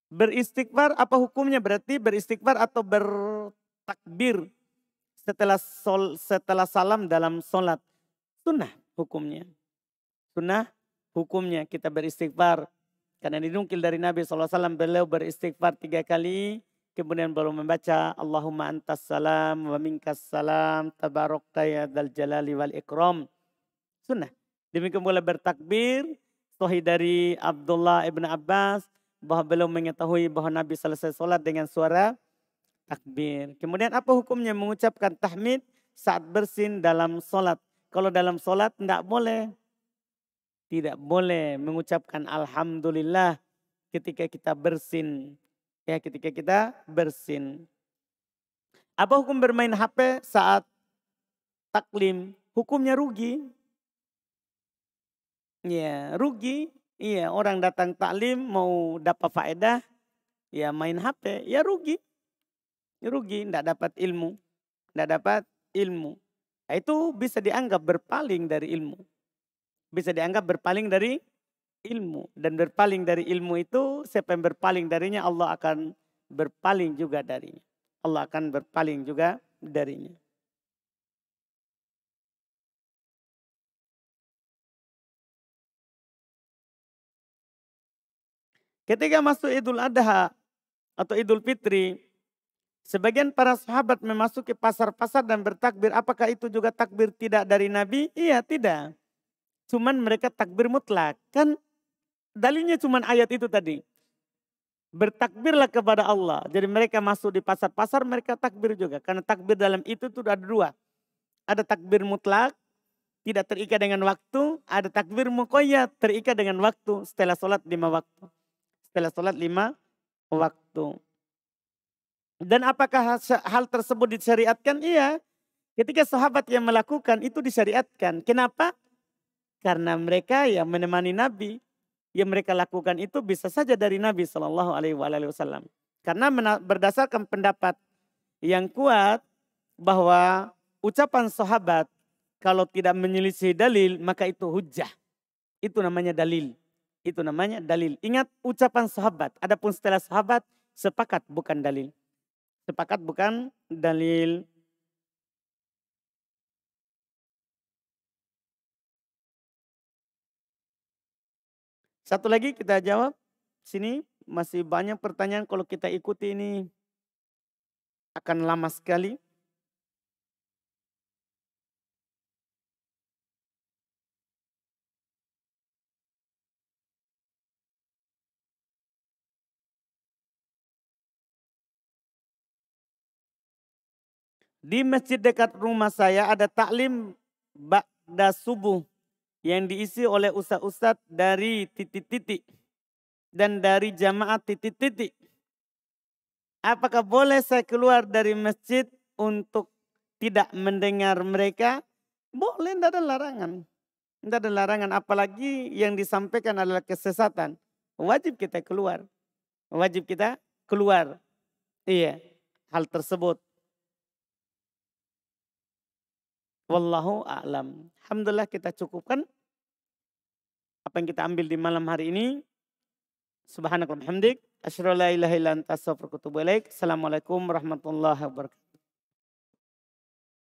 Beristighfar apa hukumnya? Berarti beristighfar atau bertakbir setelah salam dalam sholat. Sunnah hukumnya. Sunnah hukumnya kita beristighfar. Karena dinukil dari Nabi SAW beliau beristighfar 3 kali. Kemudian baru membaca Allahumma antas salam wa minkas salam tabarakta ya dzal jalali wal ikram. Sunnah. Demikian pula bertakbir. Sahih dari Abdullah ibn Abbas bahwa beliau mengetahui bahwa Nabi selesai sholat dengan suara takbir. Kemudian apa hukumnya mengucapkan tahmid saat bersin dalam sholat? Kalau dalam sholat tidak boleh. Tidak boleh mengucapkan alhamdulillah ketika kita bersin. Ya, ketika kita bersin. Apa hukum bermain HP saat taklim? Hukumnya rugi. Ya, rugi. Iya, orang datang taklim mau dapat faedah, ya main HP, ya rugi. Rugi, tidak dapat ilmu. Tidak dapat ilmu. Nah, itu bisa dianggap berpaling dari ilmu. Bisa dianggap berpaling dari ilmu. Dan berpaling dari ilmu itu, siapa yang berpaling darinya, Allah akan berpaling juga darinya. Allah akan berpaling juga darinya. Ketika masuk Idul Adha atau Idul Fitri, sebagian para sahabat memasuki pasar-pasar dan bertakbir. Apakah itu juga takbir tidak dari Nabi? Iya, tidak. Cuman mereka takbir mutlak. Kan dalilnya cuman ayat itu tadi. Bertakbirlah kepada Allah. Jadi mereka masuk di pasar-pasar, mereka takbir juga. Karena takbir dalam itu tuh ada dua. Ada takbir mutlak, tidak terikat dengan waktu. Ada takbir muqayyad, terikat dengan waktu. Setelah sholat 5 waktu. Setelah sholat 5 waktu. Dan apakah hal tersebut disyariatkan? Iya. Ketika sahabat yang melakukan itu disyariatkan. Kenapa? Karena mereka yang menemani Nabi. Yang mereka lakukan itu bisa saja dari Nabi SAW. Karena berdasarkan pendapat yang kuat bahwa ucapan sahabat kalau tidak menyelisih dalil maka itu hujjah. Itu namanya dalil. Itu namanya dalil. Ingat ucapan sahabat. Adapun setelah sahabat sepakat bukan dalil. Sepakat bukan dalil. Satu lagi kita jawab. Sini masih banyak pertanyaan kalau kita ikuti ini akan lama sekali. Di masjid dekat rumah saya ada taklim ba'da subuh yang diisi oleh ustadz-ustadz dari titik-titik dan dari jamaah titik-titik. Apakah boleh saya keluar dari masjid untuk tidak mendengar mereka? Boleh, tidak ada larangan. Tidak ada larangan, apalagi yang disampaikan adalah kesesatan. Wajib kita keluar. Wajib kita keluar. Iya, hal tersebut. Wallahu a'lam. Alhamdulillah kita cukupkan apa yang kita ambil di malam hari ini. Subhanakallahumma hamdik. Asyhadu an la ilaha illa anta astaghfiruka wa atubu ilaik. Assalamualaikum warahmatullahi wabarakatuh.